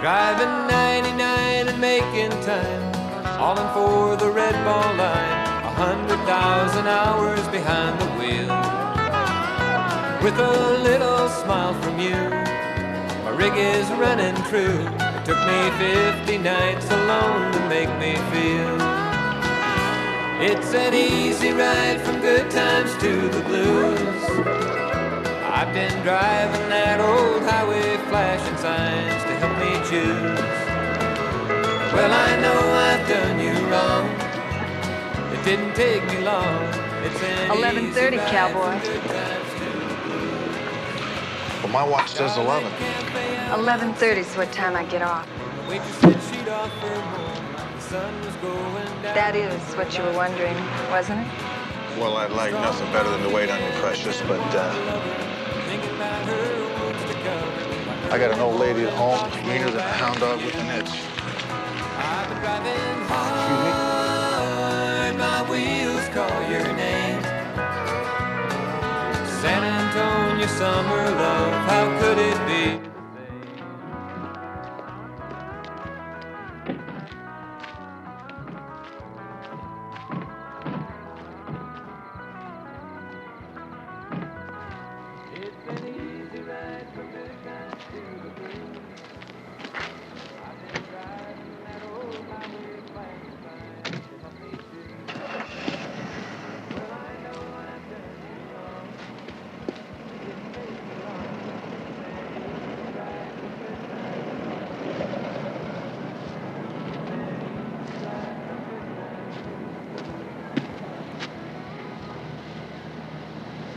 Driving 99 and making time, all in for the red ball line. 100,000 hours behind the wheel. With a little smile from you, my rig is running true. It took me 50 nights alone to make me feel. It's an easy ride from good times to the blues. I've been driving that old highway, flashing signs to help me choose. Well, I know I've done you wrong. It didn't take me long. It's an 11:30, cowboy. Well, my watch says 11. 11:30 is what time I get off. That is what you were wondering, wasn't it? Well, I'd like nothing better than to wait on you, precious, but I got an old lady at home, meaner than a hound dog with an itch. Excuse me? My wheels call your name. San Antonio summer love, how could it be?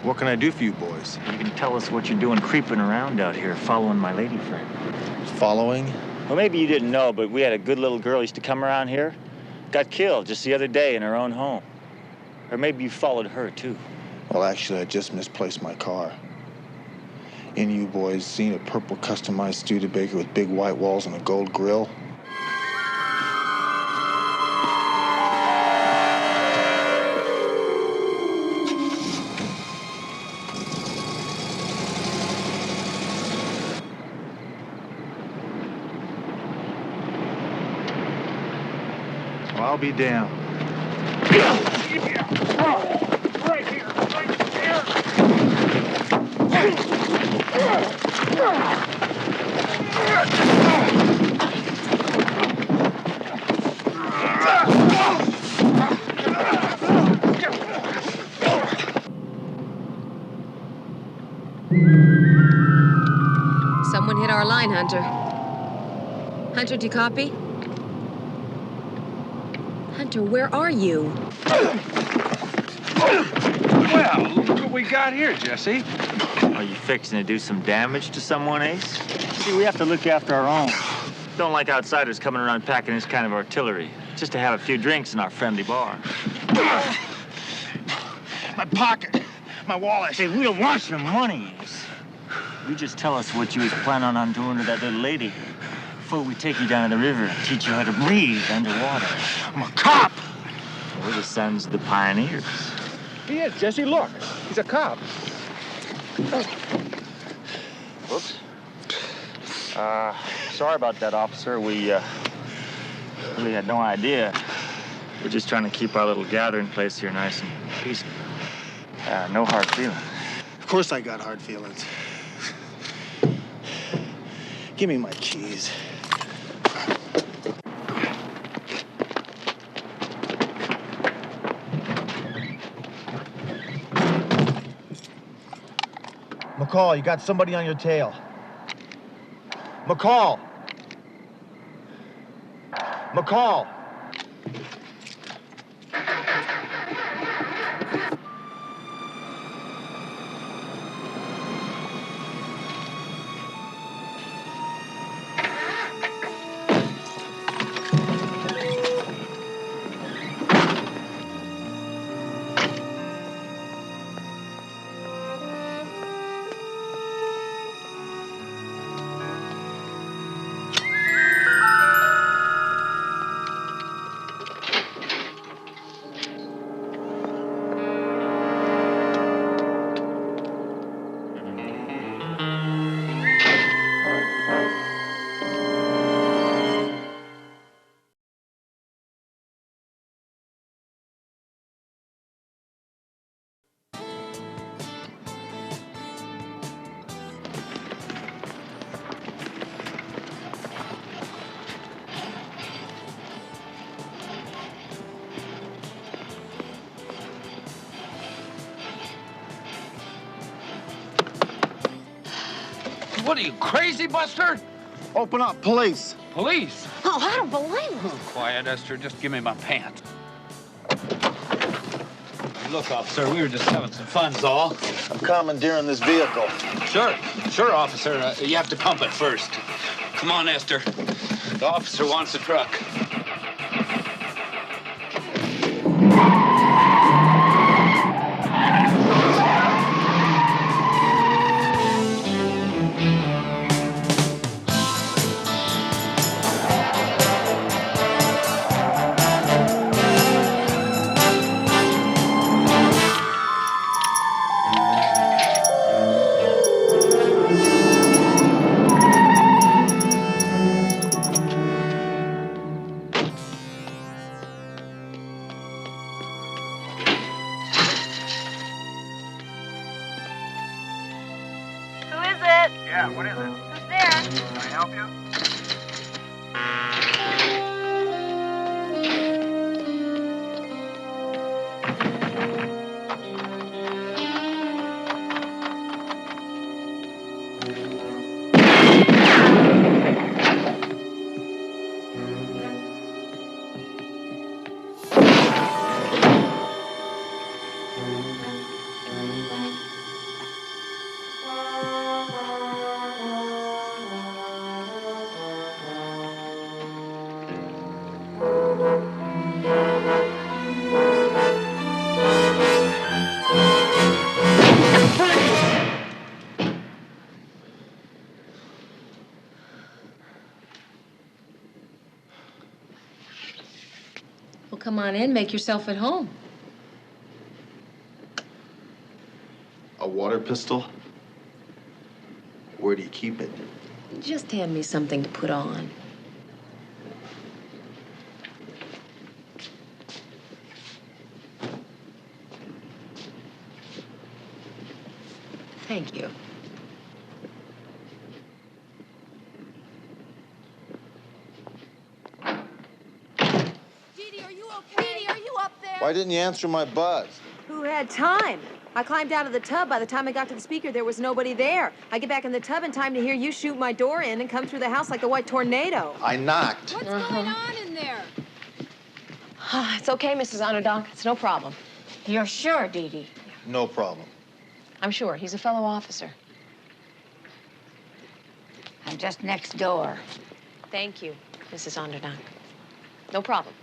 What can I do for you boys? You can tell us what you're doing creeping around out here, following my lady friend. Following? Well, maybe you didn't know, but we had a good little girl used to come around here. Got killed just the other day in her own home. Or maybe you followed her, too. Well, actually, I just misplaced my car. Any of you boys seen a purple customized Studebaker with big white walls and a gold grill? Well, I'll be damned. Right here, right here. Someone hit our line, Hunter. Hunter, do you copy? Hunter, where are you? Well, look what we got here, Jesse. Are you fixing to do some damage to someone, Ace? See, we have to look after our own. Don't like outsiders coming around packing this kind of artillery. Just to have a few drinks in our friendly bar. My pocket, my wallet. Hey, we don't want your money, Ace. You just tell us what you was planning on doing to that little lady before we take you down to the river and teach you how to breathe underwater. I'm a cop. We're the sons of the pioneers. He is, Jesse. Look. He's a cop. Whoops. Sorry about that, officer. We really had no idea. We're just trying to keep our little gathering place here nice and peaceful. No hard feelings. Of course I got hard feelings. Give me my keys. McCall, you got somebody on your tail. McCall! McCall! What are you, crazy, Buster? Open up, police. Police? Oh, I don't believe it. Oh, quiet, Esther. Just give me my pants. Look, officer, we were just having some fun's all. I'm commandeering this vehicle. Sure, officer. You have to pump it first. Come on, Esther. The officer wants the truck. Yeah, what is it? Who's there? Can I help you? come on in, make yourself at home. A water pistol? Where do you keep it? Just hand me something to put on. Thank you. Dee Dee, are you okay? Dee Dee, are you up there? Why didn't you answer my buzz? Who had time? I climbed out of the tub. By the time I got to the speaker, there was nobody there. I get back in the tub in time to hear you shoot my door in and come through the house like the white tornado. I knocked. What's going on in there? It's okay, Mrs. Underdog. It's no problem. You're sure, Dee Dee? No problem. I'm sure. He's a fellow officer. I'm just next door. Thank you, Mrs. Underdog. No problem.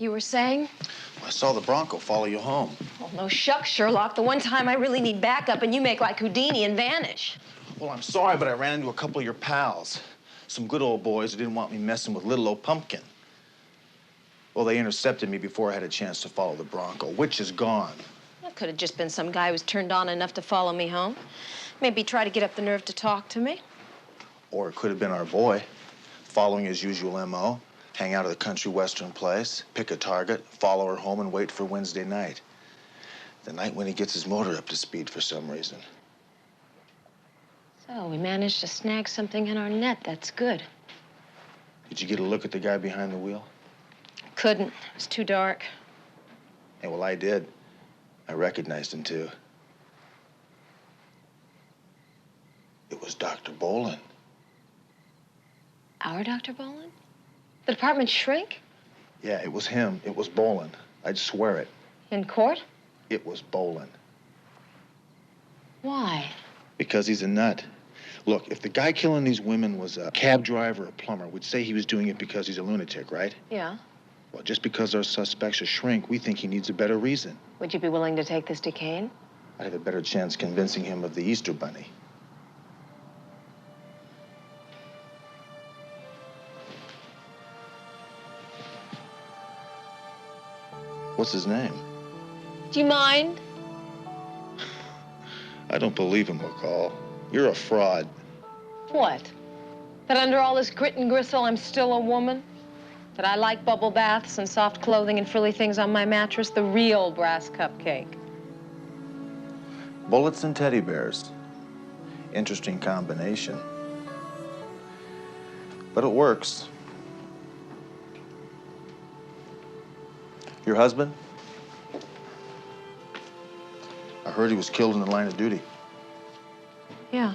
You were saying? I saw the Bronco follow you home. Oh, no shucks, Sherlock. The one time I really need backup and you make like Houdini and vanish. Well, I'm sorry, but I ran into a couple of your pals. Some good old boys who didn't want me messing with little old Pumpkin. Well, they intercepted me before I had a chance to follow the Bronco, which is gone. That could have just been some guy who was turned on enough to follow me home. Maybe try to get up the nerve to talk to me. Or it could have been our boy, following his usual M.O., hang out at a country western place, pick a target, follow her home, and wait for Wednesday night. The night when he gets his motor up to speed for some reason. So we managed to snag something in our net. That's good. Did you get a look at the guy behind the wheel? Couldn't. It was too dark. Yeah, well, I did. I recognized him, too. It was Dr. Bolin. Our Dr. Bolin? The department shrink? Yeah, it was him. It was Bolin. I'd swear it. In court? It was Bolin. Why? Because he's a nut. Look, if the guy killing these women was a cab driver or a plumber, we'd say he was doing it because he's a lunatic, right? Yeah. Well, just because our suspect's a shrink, we think he needs a better reason. Would you be willing to take this to Kane? I'd have a better chance convincing him of the Easter Bunny. What's his name? Do you mind? I don't believe him, McCall. You're a fraud. What? That under all this grit and gristle, I'm still a woman? That I like bubble baths and soft clothing and frilly things on my mattress? The real brass cupcake. Bullets and teddy bears. Interesting combination. But it works. Your husband? I heard he was killed in the line of duty. Yeah.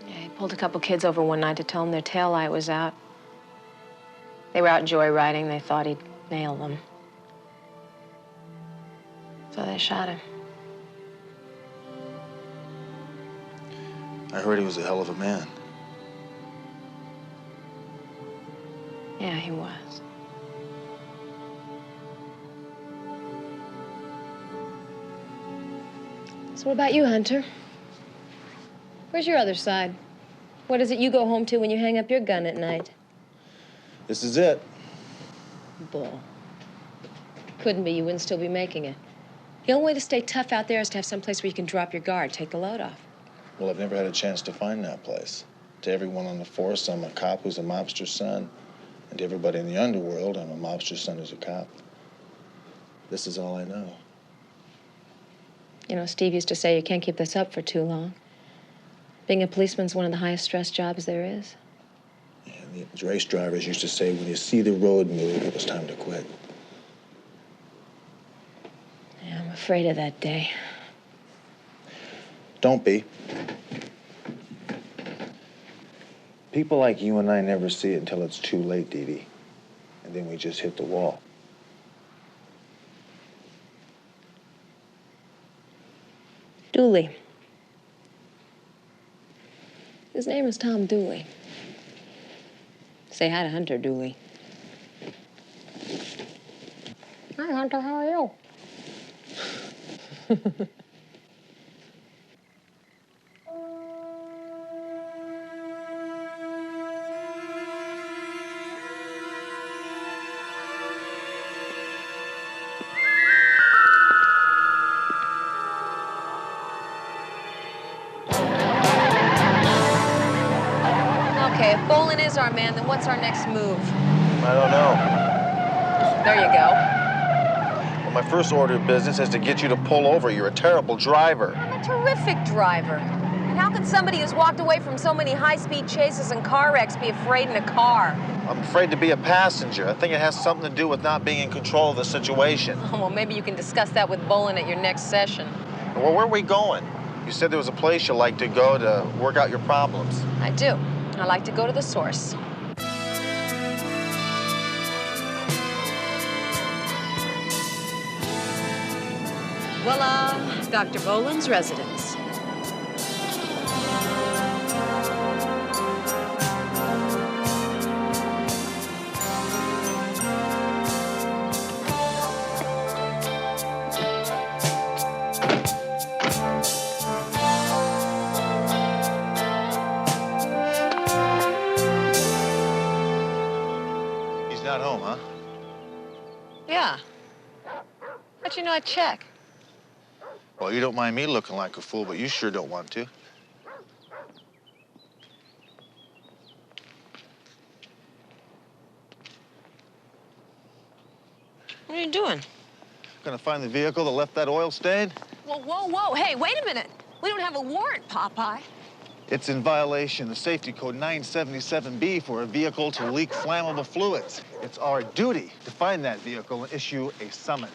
Yeah, he pulled a couple kids over one night to tell them their taillight was out. They were out joyriding. They thought he'd nail them. So they shot him. I heard he was a hell of a man. Yeah, he was. So what about you, Hunter? Where's your other side? What is it you go home to when you hang up your gun at night? This is it. Bull. Couldn't be. You wouldn't still be making it. The only way to stay tough out there is to have some place where you can drop your guard, take the load off. Well, I've never had a chance to find that place. To everyone on the force, I'm a cop who's a mobster's son. And to everybody in the underworld, I'm a mobster's son who's a cop. This is all I know. You know, Steve used to say you can't keep this up for too long. Being a policeman's one of the highest stress jobs there is. Yeah, the race drivers used to say when you see the road move, it was time to quit. Yeah, I'm afraid of that day. Don't be. People like you and I never see it until it's too late, Dee Dee. And then we just hit the wall. Dooley. His name is Tom Dooley. Say hi to Hunter, Dooley. Hi, Hunter. How are you? Okay, if Bolin is our man, then what's our next move? I don't know. There you go. Well, my first order of business is to get you to pull over. You're a terrible driver. I'm a terrific driver. And how can somebody who's walked away from so many high-speed chases and car wrecks be afraid in a car? I'm afraid to be a passenger. I think it has something to do with not being in control of the situation. Oh, well, maybe you can discuss that with Bolin at your next session. Well, where are we going? You said there was a place you like to go to work out your problems. I do. I like to go to the source. Voila, Dr. Bolin's residence. He's not home, huh? Yeah. How'd you know I'd check? Well, you don't mind me looking like a fool, but you sure don't want to. What are you doing? Gonna find the vehicle that left that oil stain? Whoa, whoa, whoa. Hey, wait a minute. We don't have a warrant, Popeye. It's in violation of safety code 977B for a vehicle to leak flammable fluids. It's our duty to find that vehicle and issue a summons.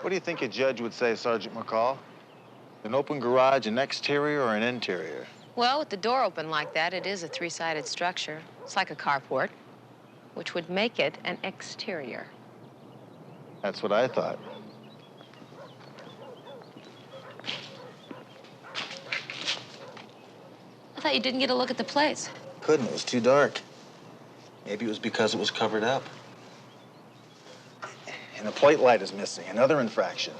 What do you think a judge would say, Sergeant McCall? An open garage, an exterior, or an interior? Well, with the door open like that, it is a three-sided structure. It's like a carport, which would make it an exterior. That's what I thought. I thought you didn't get a look at the place. Couldn't, it was too dark. Maybe it was because it was covered up. And the plate light is missing, another infraction.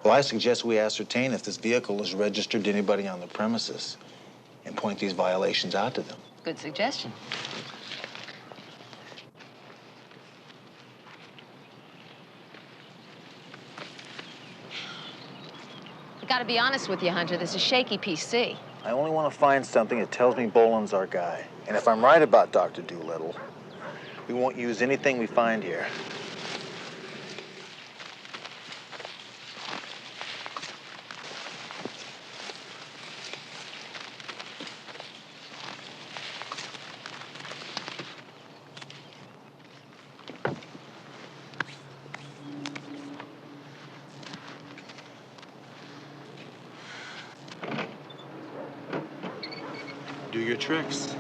Well, I suggest we ascertain if this vehicle is registered to anybody on the premises and point these violations out to them. Good suggestion. I gotta be honest with you, Hunter, this is shaky PC. I only want to find something that tells me Bolin's our guy. And if I'm right about Dr. Doolittle, we won't use anything we find here. Do your tricks.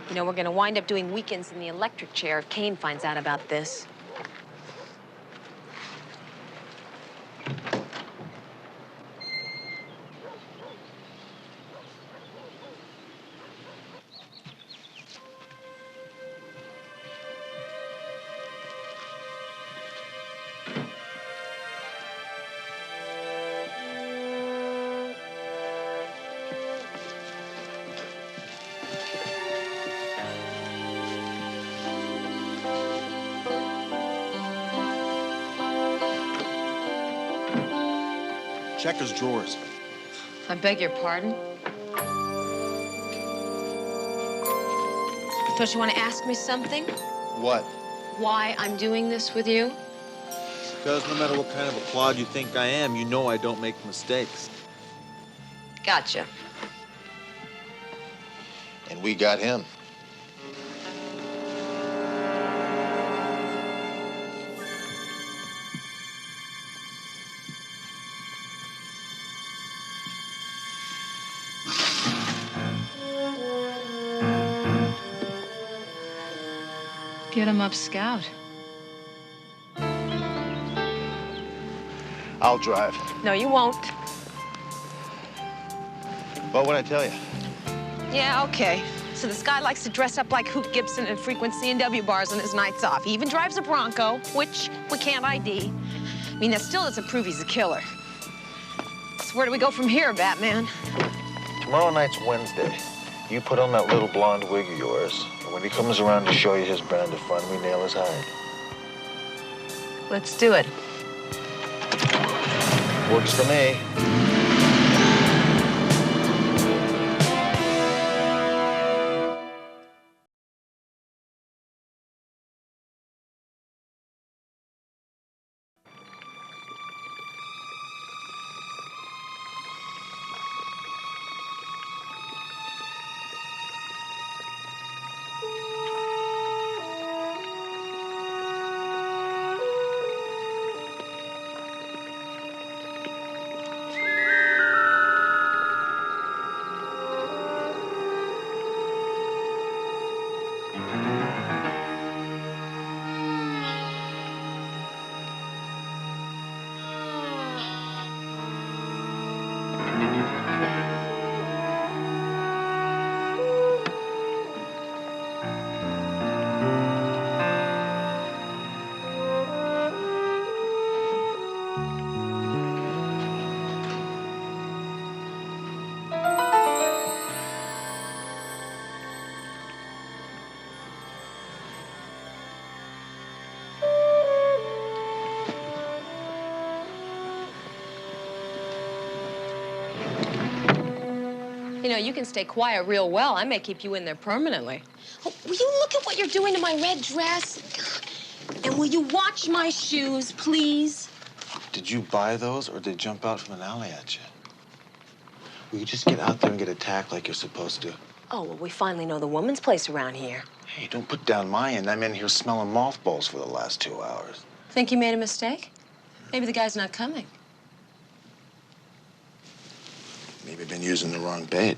You know, we're gonna wind up doing weekends in the electric chair if Kane finds out about this. Check his drawers. I beg your pardon? Don't you want to ask me something? What? Why I'm doing this with you? Because no matter what kind of a clod you think I am, you know I don't make mistakes. Gotcha. And we got him. Get him up, Scout. I'll drive. No, you won't. What would I tell you? Yeah, okay. So this guy likes to dress up like Hoot Gibson and frequent C&W bars on his nights off. He even drives a Bronco, which we can't ID. I mean, that still doesn't prove he's a killer. So where do we go from here, Batman? Tomorrow night's Wednesday. You put on that little blonde wig of yours, and when he comes around to show you his brand of fun, we nail his hide. Let's do it. Works for me. You know, you can stay quiet real well. I may keep you in there permanently. Oh, will you look at what you're doing to my red dress? And will you watch my shoes, please? Did you buy those, or did they jump out from an alley at you? Will you just get out there and get attacked like you're supposed to? Oh, well, we finally know the woman's place around here. Hey, don't put down my end. I'm in here smelling mothballs for the last 2 hours. Think you made a mistake? Maybe the guy's not coming. Maybe been using the wrong bait.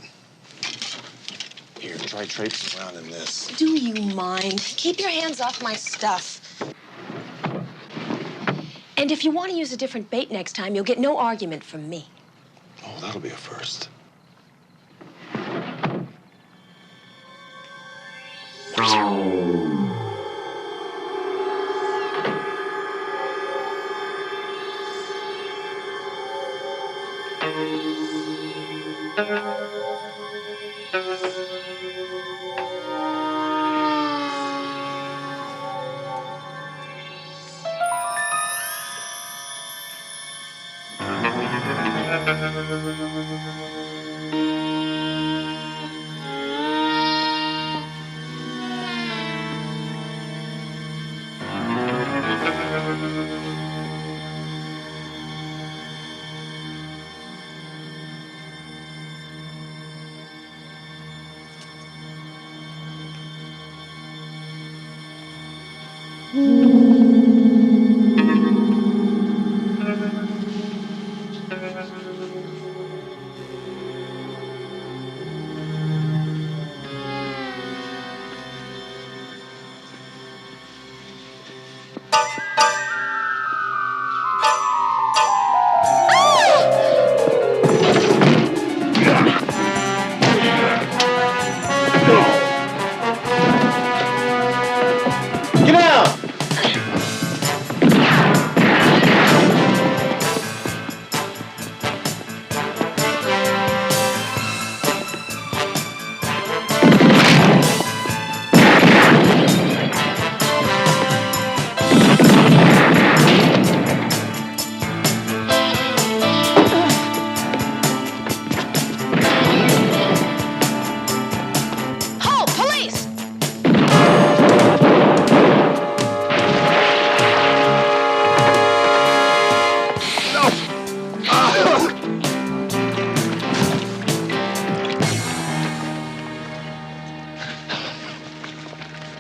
Here, try traipsing around in this. Do you mind? Keep your hands off my stuff. And if you want to use a different bait next time, you'll get no argument from me. Oh, that'll be a first.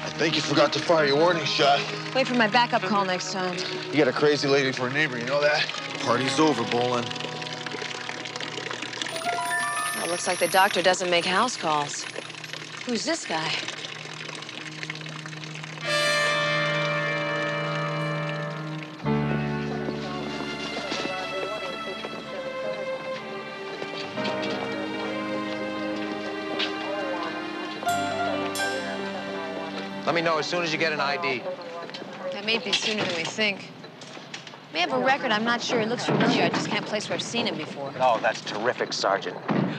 I think you forgot to fire your warning shot. Wait for my backup call next time. You got a crazy lady for a neighbor, you know that? Party's over, Bolin. Well, looks like the doctor doesn't make house calls. Who's this guy? Let me know as soon as you get an ID. That may be sooner than we think. We have a record. I'm not sure. He looks familiar. I just can't place where I've seen him before. Oh, that's terrific, Sergeant.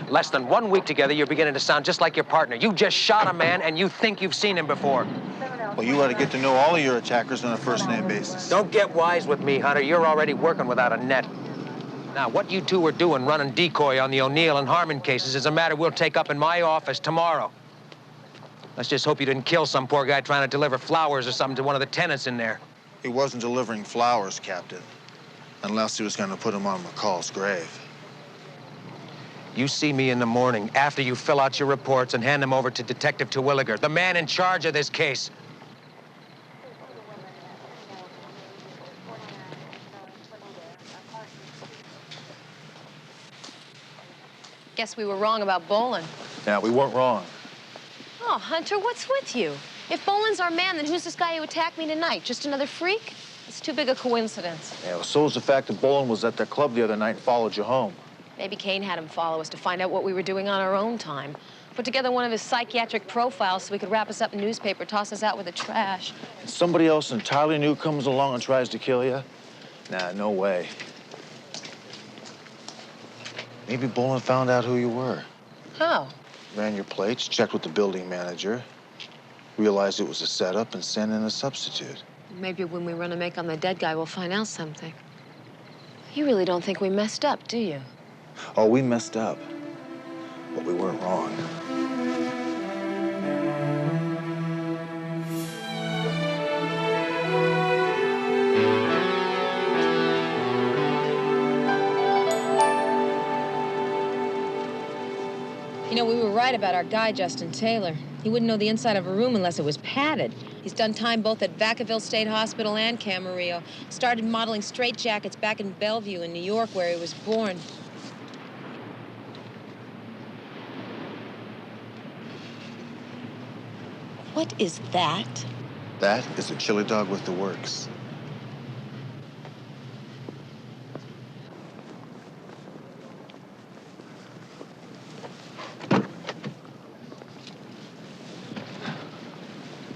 Less than 1 week together, you're beginning to sound just like your partner. You just shot a man, and you think you've seen him before. Well, you ought to get to know all of your attackers on a first-name basis. Don't get wise with me, Hunter. You're already working without a net. Now, what you two were doing running decoy on the O'Neill and Harmon cases is a matter we'll take up in my office tomorrow. Let's just hope you didn't kill some poor guy trying to deliver flowers or something to one of the tenants in there. He wasn't delivering flowers, Captain. Unless he was going to put them on McCall's grave. You see me in the morning after you fill out your reports and hand them over to Detective Terwilliger, the man in charge of this case. Guess we were wrong about Bolin. Yeah, we weren't wrong. Oh, Hunter, what's with you? If Bolin's our man, then who's this guy who attacked me tonight? Just another freak? It's too big a coincidence. Yeah, well, so is the fact that Bolin was at their club the other night and followed you home. Maybe Kane had him follow us to find out what we were doing on our own time. Put together one of his psychiatric profiles so he could wrap us up in newspaper, toss us out with the trash. And somebody else entirely new comes along and tries to kill you? Nah, no way. Maybe Bolin found out who you were. How? Ran your plates, checked with the building manager, realized it was a setup, and sent in a substitute. Maybe when we run a make on the dead guy, we'll find out something. You really don't think we messed up, do you? Oh, we messed up, but we weren't wrong. You know, we were right about our guy, Justin Taylor. He wouldn't know the inside of a room unless it was padded. He's done time both at Vacaville State Hospital and Camarillo. Started modeling straitjackets back in Bellevue in New York, where he was born. What is that? That is a chili dog with the works.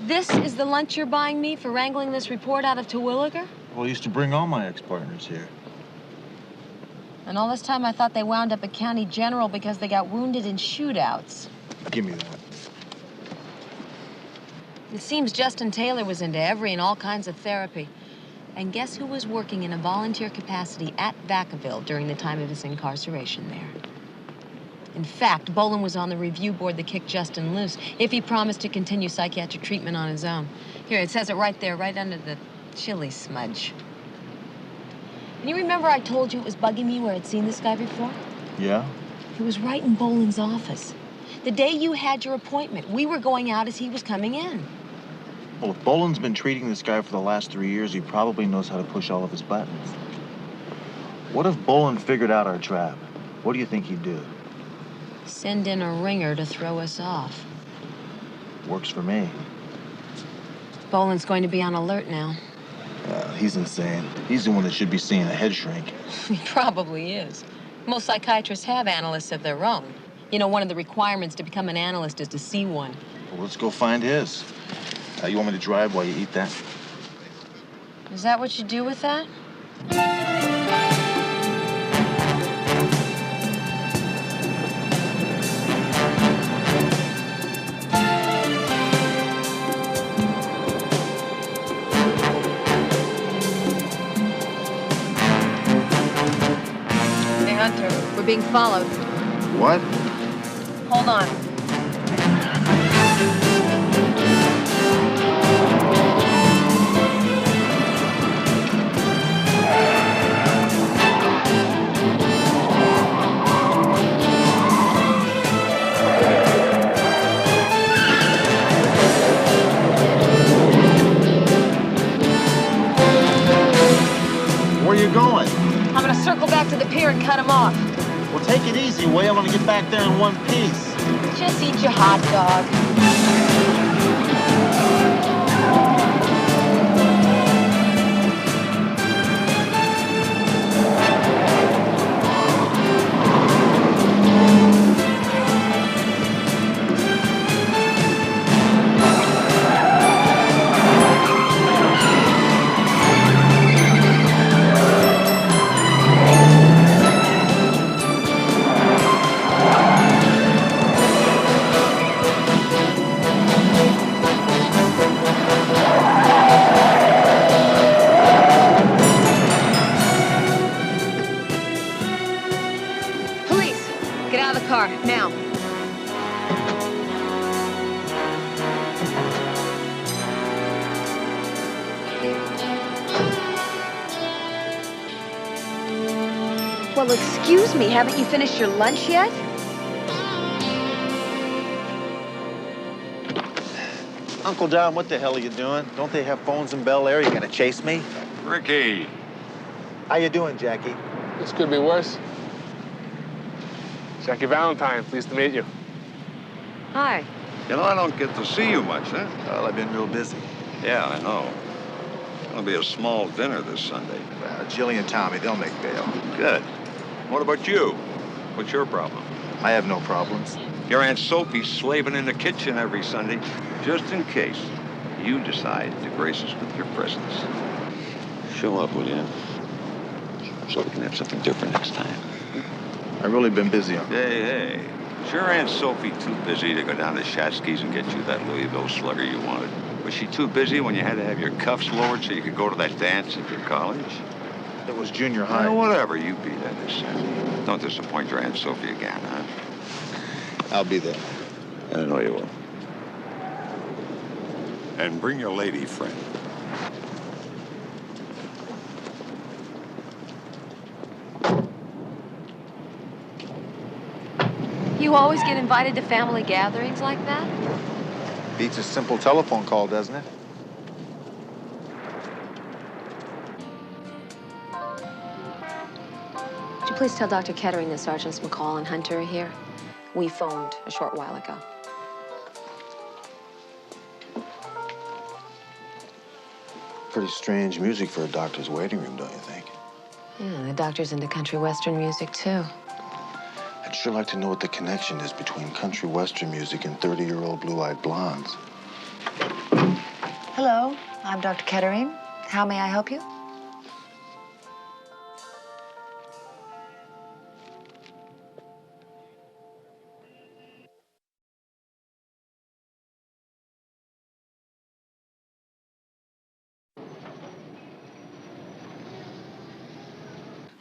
This is the lunch you're buying me for wrangling this report out of Terwilliger? Well, I used to bring all my ex-partners here. And all this time I thought they wound up at County General because they got wounded in shootouts. Give me that. It seems Justin Taylor was into every and all kinds of therapy. And guess who was working in a volunteer capacity at Vacaville during the time of his incarceration there? In fact, Bolin was on the review board that kicked Justin loose if he promised to continue psychiatric treatment on his own. Here, it says it right there, right under the chili smudge. And you remember I told you it was bugging me where I'd seen this guy before? Yeah? He was right in Bolin's office. The day you had your appointment, we were going out as he was coming in. Well, if Bolin's been treating this guy for the last 3 years, he probably knows how to push all of his buttons. What if Bolin figured out our trap? What do you think he'd do? Send in a ringer to throw us off. Works for me. Bolin's going to be on alert now. He's insane. He's the one that should be seeing a head shrink. He probably is. Most psychiatrists have analysts of their own. You know, one of the requirements to become an analyst is to see one. Well, let's go find his. You want me to drive while you eat that? Is that what you do with that? Hey, Hunter, we're being followed. What? Hold on. Where are you going? I'm gonna circle back to the pier and cut him off. Well, take it easy, Way. I want to get back there in one piece. Just eat your hot dog. out of the car, now. Well, excuse me, haven't you finished your lunch yet? Uncle Don, what the hell are you doing? Don't they have phones in Bel Air? You gonna chase me? Ricky. How you doing, Jackie? This could be worse. Jackie Valentine, pleased to meet you. Hi. You know, I don't get to see you much, huh? Well, I've been real busy. Yeah, I know. Gonna be a small dinner this Sunday. Well, Jilly and Tommy, they'll make bail. Good. What about you? What's your problem? I have no problems. Your Aunt Sophie's slaving in the kitchen every Sunday, just in case you decide to grace us with your presence. Show up, will you? So we can have something different next time. I've really been busy, Uncle. Hey. Is your Aunt Sophie too busy to go down to Shatsky's and get you that Louisville slugger you wanted? Was she too busy when you had to have your cuffs lowered so you could go to that dance at your college? It was junior high. Well, whatever, you be there this Saturday. Don't disappoint your Aunt Sophie again, huh? I'll be there. I know you will. And bring your lady friend. You always get invited to family gatherings like that? Beats a simple telephone call, doesn't it? Would you please tell Dr. Kettering that Sergeants McCall and Hunter are here? We phoned a short while ago. Pretty strange music for a doctor's waiting room, don't you think? Yeah, the doctor's into country western music, too. I'd sure like to know what the connection is between country western music and 30-year-old blue-eyed blondes. Hello, I'm Dr. Kettering. How may I help you?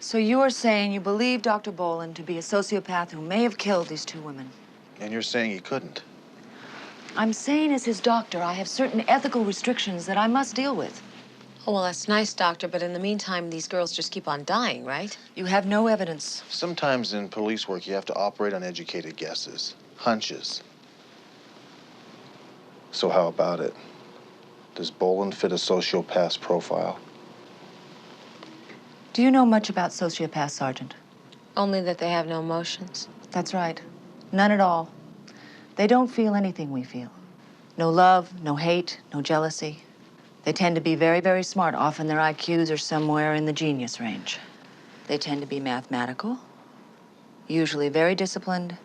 So you are saying you believe Dr. Boland to be a sociopath who may have killed these two women? And you're saying he couldn't? I'm saying as his doctor, I have certain ethical restrictions that I must deal with. Oh, well, that's nice, Doctor, but in the meantime, these girls just keep on dying, right? You have no evidence. Sometimes in police work, you have to operate on educated guesses, hunches. So how about it? Does Boland fit a sociopath's profile? Do you know much about sociopaths, Sergeant? Only that they have no emotions. That's right. None at all. They don't feel anything we feel. No love, no hate, no jealousy. They tend to be very, very smart. Often their IQs are somewhere in the genius range. They tend to be mathematical, usually very disciplined,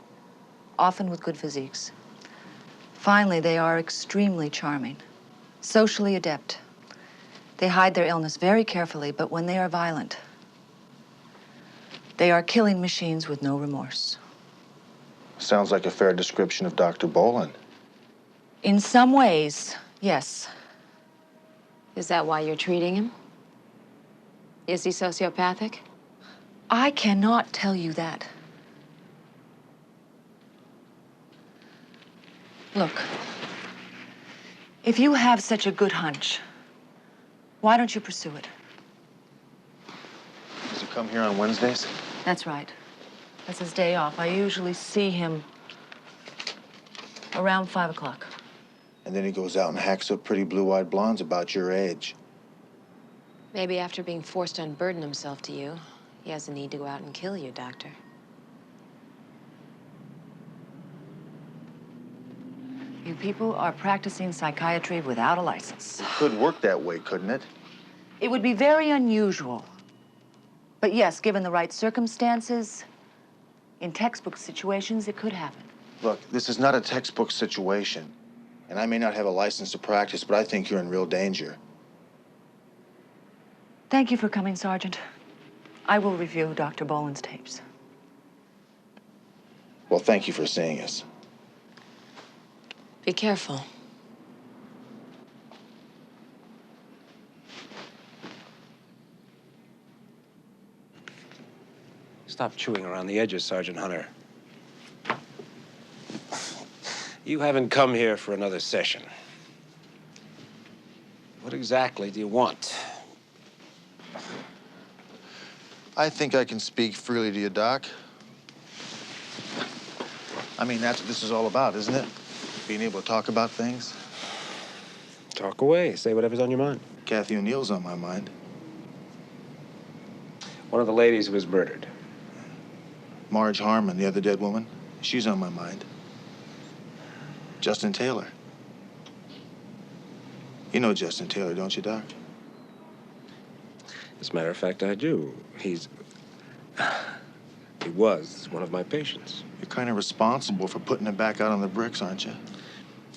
often with good physiques. Finally, they are extremely charming, socially adept. They hide their illness very carefully, but when they are violent, they are killing machines with no remorse. Sounds like a fair description of Dr. Boland. In some ways, yes. Is that why you're treating him? Is he sociopathic? I cannot tell you that. Look, if you have such a good hunch, why don't you pursue it? Does he come here on Wednesdays? That's right. That's his day off. I usually see him around 5 o'clock. And then he goes out and hacks up pretty blue-eyed blondes about your age. Maybe after being forced to unburden himself to you, he has a need to go out and kill you, Doctor. You people are practicing psychiatry without a license. It could work that way, couldn't it? It would be very unusual. But yes, given the right circumstances, in textbook situations, it could happen. Look, this is not a textbook situation. And I may not have a license to practice, but I think you're in real danger. Thank you for coming, Sergeant. I will review Dr. Boland's tapes. Well, thank you for seeing us. Be careful. Stop chewing around the edges, Sergeant Hunter. You haven't come here for another session. What exactly do you want? I think I can speak freely to you, Doc. I mean, that's what this is all about, isn't it? Being able to talk about things. Talk away. Say whatever's on your mind. Kathy O'Neill's on my mind. One of the ladies who was murdered. Marge Harmon, the other dead woman, she's on my mind. Justin Taylor. You know Justin Taylor, don't you, Doc? As a matter of fact, I do. He was one of my patients. You're kind of responsible for putting him back out on the bricks, aren't you?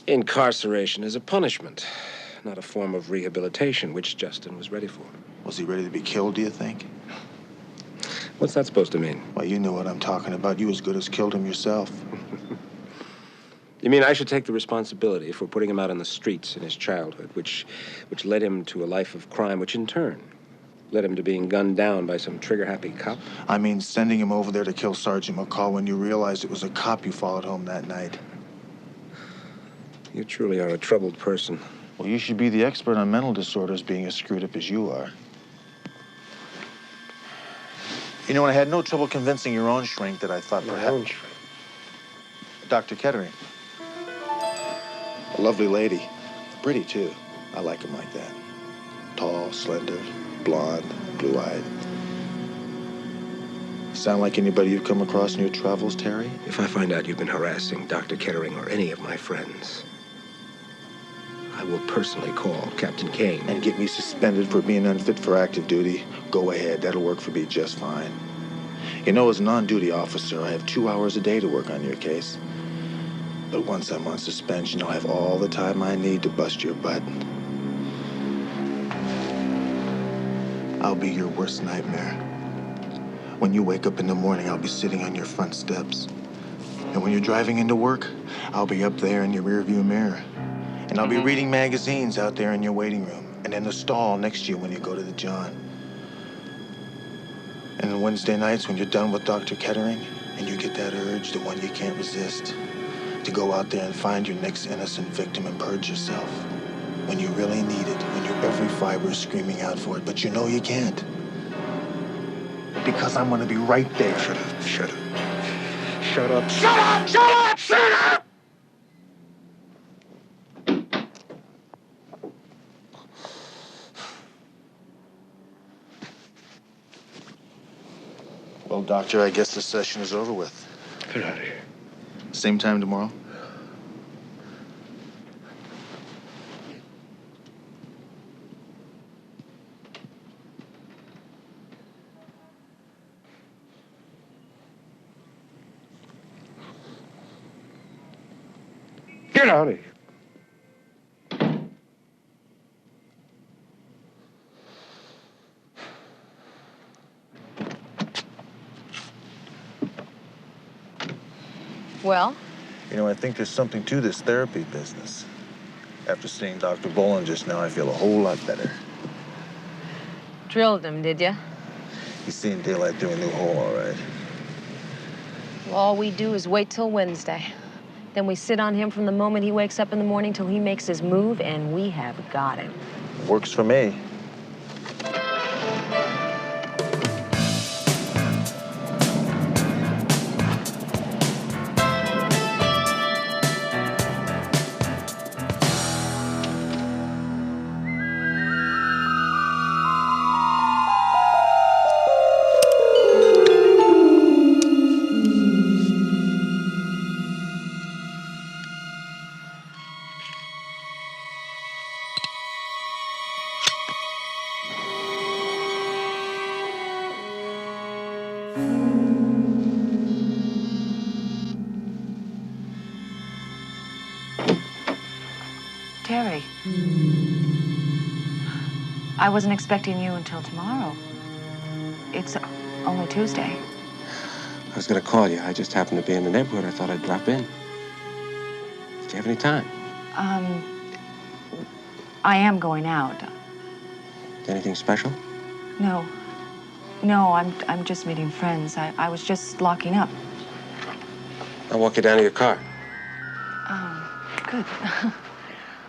Incarceration is a punishment, not a form of rehabilitation, which Justin was ready for. Was he ready to be killed, do you think? What's that supposed to mean? Well, you know what I'm talking about. You as good as killed him yourself. You mean I should take the responsibility for putting him out on the streets in his childhood, which led him to a life of crime, which in turn led him to being gunned down by some trigger-happy cop? I mean, sending him over there to kill Sergeant McCall when you realized it was a cop you followed home that night. You truly are a troubled person. Well, you should be the expert on mental disorders, being as screwed up as you are. You know, I had no trouble convincing your own shrink that I thought perhaps... My own shrink? Dr. Kettering. A lovely lady. Pretty, too. I like him like that. Tall, slender, blonde, blue-eyed. Sound like anybody you've come across in your travels, Terry? If I find out you've been harassing Dr. Kettering or any of my friends, I will personally call Captain Kane. And get me suspended for being unfit for active duty? Go ahead, that'll work for me just fine. You know, as an on-duty officer, I have 2 hours a day to work on your case. But once I'm on suspension, I'll have all the time I need to bust your butt. I'll be your worst nightmare. When you wake up in the morning, I'll be sitting on your front steps. And when you're driving into work, I'll be up there in your rearview mirror. And I'll be reading magazines out there in your waiting room and in the stall next to you when you go to the John. And on Wednesday nights when you're done with Dr. Kettering and you get that urge, the one you can't resist, to go out there and find your next innocent victim and purge yourself. When you really need it, when your every fiber is screaming out for it, but you know you can't. Because I'm gonna be right there. Shut up, shut up. Shut up, shut up, shut up, shut up! Well, Doctor, I guess the session is over with. Get out of here. Same time tomorrow? Get out of here. Well? You know, I think there's something to this therapy business. After seeing Dr. Boland just now, I feel a whole lot better. Drilled him, did ya? He's seeing daylight through a new hole, all right. Well, all we do is wait till Wednesday. Then we sit on him from the moment he wakes up in the morning till he makes his move, and we have got him. Works for me. Terry. I wasn't expecting you until tomorrow. It's only Tuesday. I was gonna call you. I just happened to be in the neighborhood. I thought I'd drop in. Do you have any time? I am going out. Anything special? No. No, I'm just meeting friends. I was just locking up. I'll walk you down to your car. Good.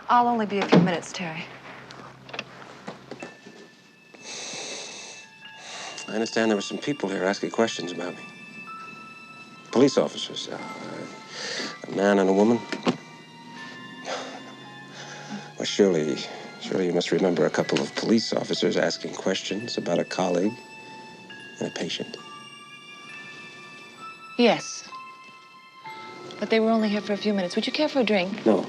I'll only be a few minutes, Terry. I understand there were some people here asking questions about me. Police officers. A man and a woman. Well, surely you must remember a couple of police officers asking questions about a colleague and a patient. Yes. But they were only here for a few minutes. Would you care for a drink? No.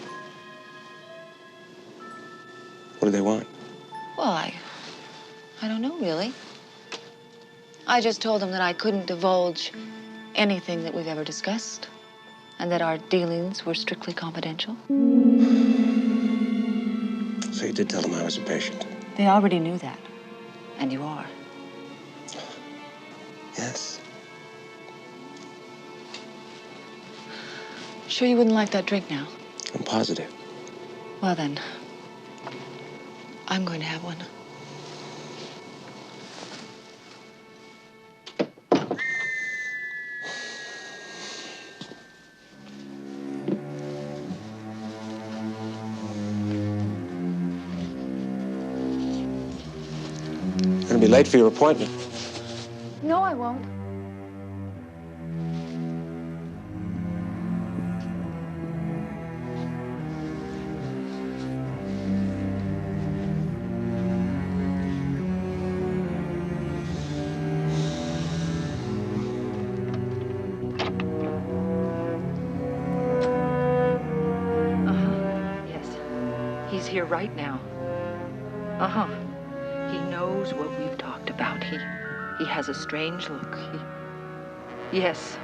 What do they want? Well, I don't know, really. I just told them that I couldn't divulge anything that we've ever discussed, and that our dealings were strictly confidential. So you did tell them I was a patient? They already knew that, and you are. Yes. Sure you wouldn't like that drink now? I'm positive. Well, then, I'm going to have one. Gonna be late for your appointment. No, I won't. He's here right now. Uh-huh. He knows what we've talked about. He has a strange look. Yes.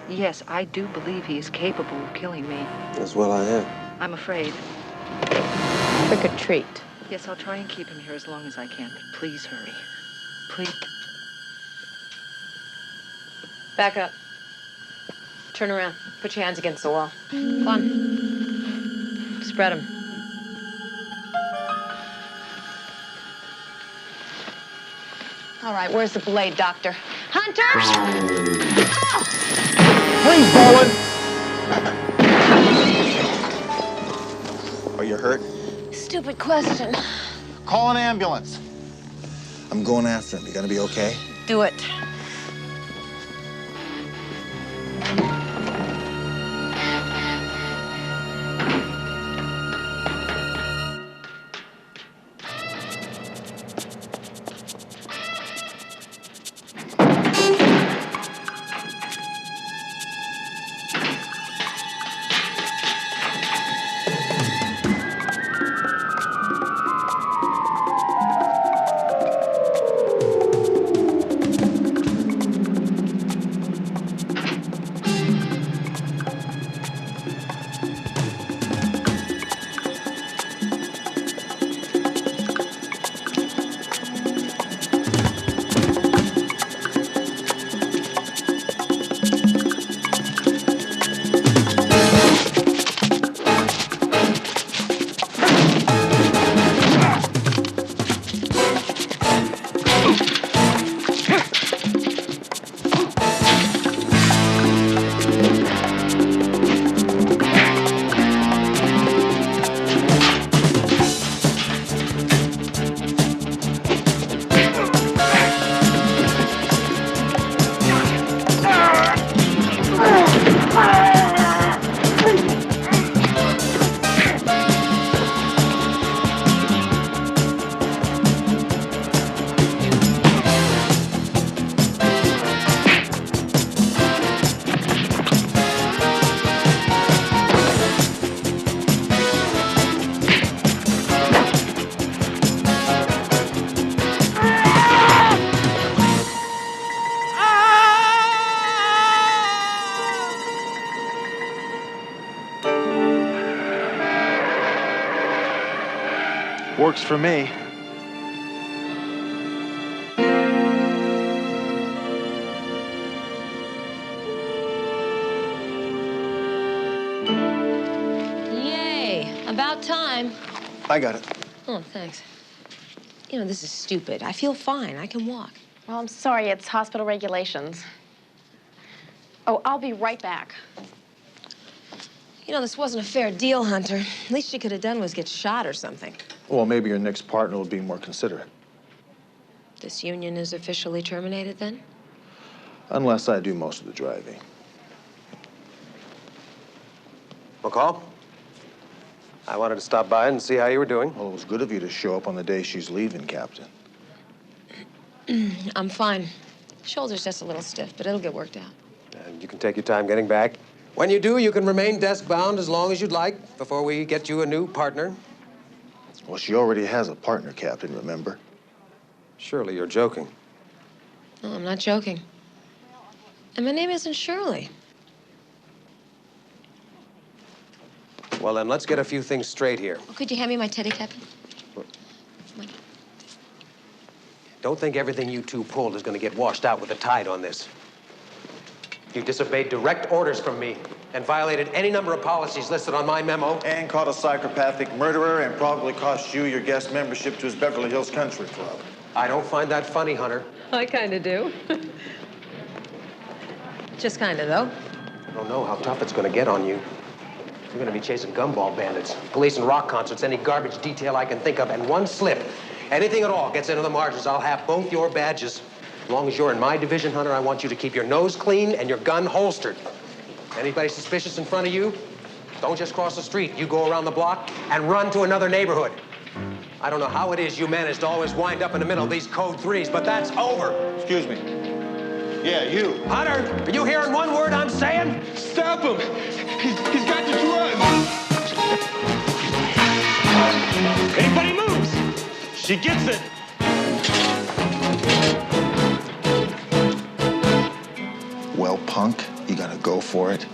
Yes, I do believe he is capable of killing me. As well I am. I'm afraid. Trick or treat. Yes, I'll try and keep him here as long as I can, but please hurry. Please. Back up. Turn around. Put your hands against the wall. Come on. Spread them. All right, where's the blade, Doctor? Hunter! Please, Bowen. Are you hurt? Stupid question. Call an ambulance. I'm going after him. You gonna be okay? Do it. Works for me. Yay. About time. I got it. Oh, thanks. You know, this is stupid. I feel fine. I can walk. Well, I'm sorry. It's hospital regulations. Oh, I'll be right back. You know, this wasn't a fair deal, Hunter. Least she could have done was get shot or something. Well, maybe your next partner will be more considerate. This union is officially terminated, then? Unless I do most of the driving. McCall? I wanted to stop by and see how you were doing. Well, it was good of you to show up on the day she's leaving, Captain. I'm fine. Shoulder's just a little stiff, but it'll get worked out. And you can take your time getting back. When you do, you can remain desk-bound as long as you'd like before we get you a new partner. Well, she already has a partner, Captain, remember? Surely you're joking. No, I'm not joking. And my name isn't Shirley. Well, then, let's get a few things straight here. Oh, could you hand me my teddy, Captain? Don't think everything you two pulled is going to get washed out with the tide on this. You disobeyed direct orders from me and violated any number of policies listed on my memo. And caught a psychopathic murderer and probably cost you your guest membership to his Beverly Hills Country Club. I don't find that funny, Hunter. I kind of do. Just kind of, though. I don't know how tough it's going to get on you. You're going to be chasing gumball bandits, police and rock concerts, any garbage detail I can think of, and one slip, anything at all gets into the margins, I'll have both your badges. As long as you're in my division, Hunter, I want you to keep your nose clean and your gun holstered. Anybody suspicious in front of you, don't just cross the street. You go around the block and run to another neighborhood. I don't know how it is you manage to always wind up in the middle of these code 3s, but that's over. Excuse me. Yeah, you. Hunter, are you hearing one word I'm saying? Stop him! He's got to run! Anybody moves! She gets it! Well, punk, you gonna go for it?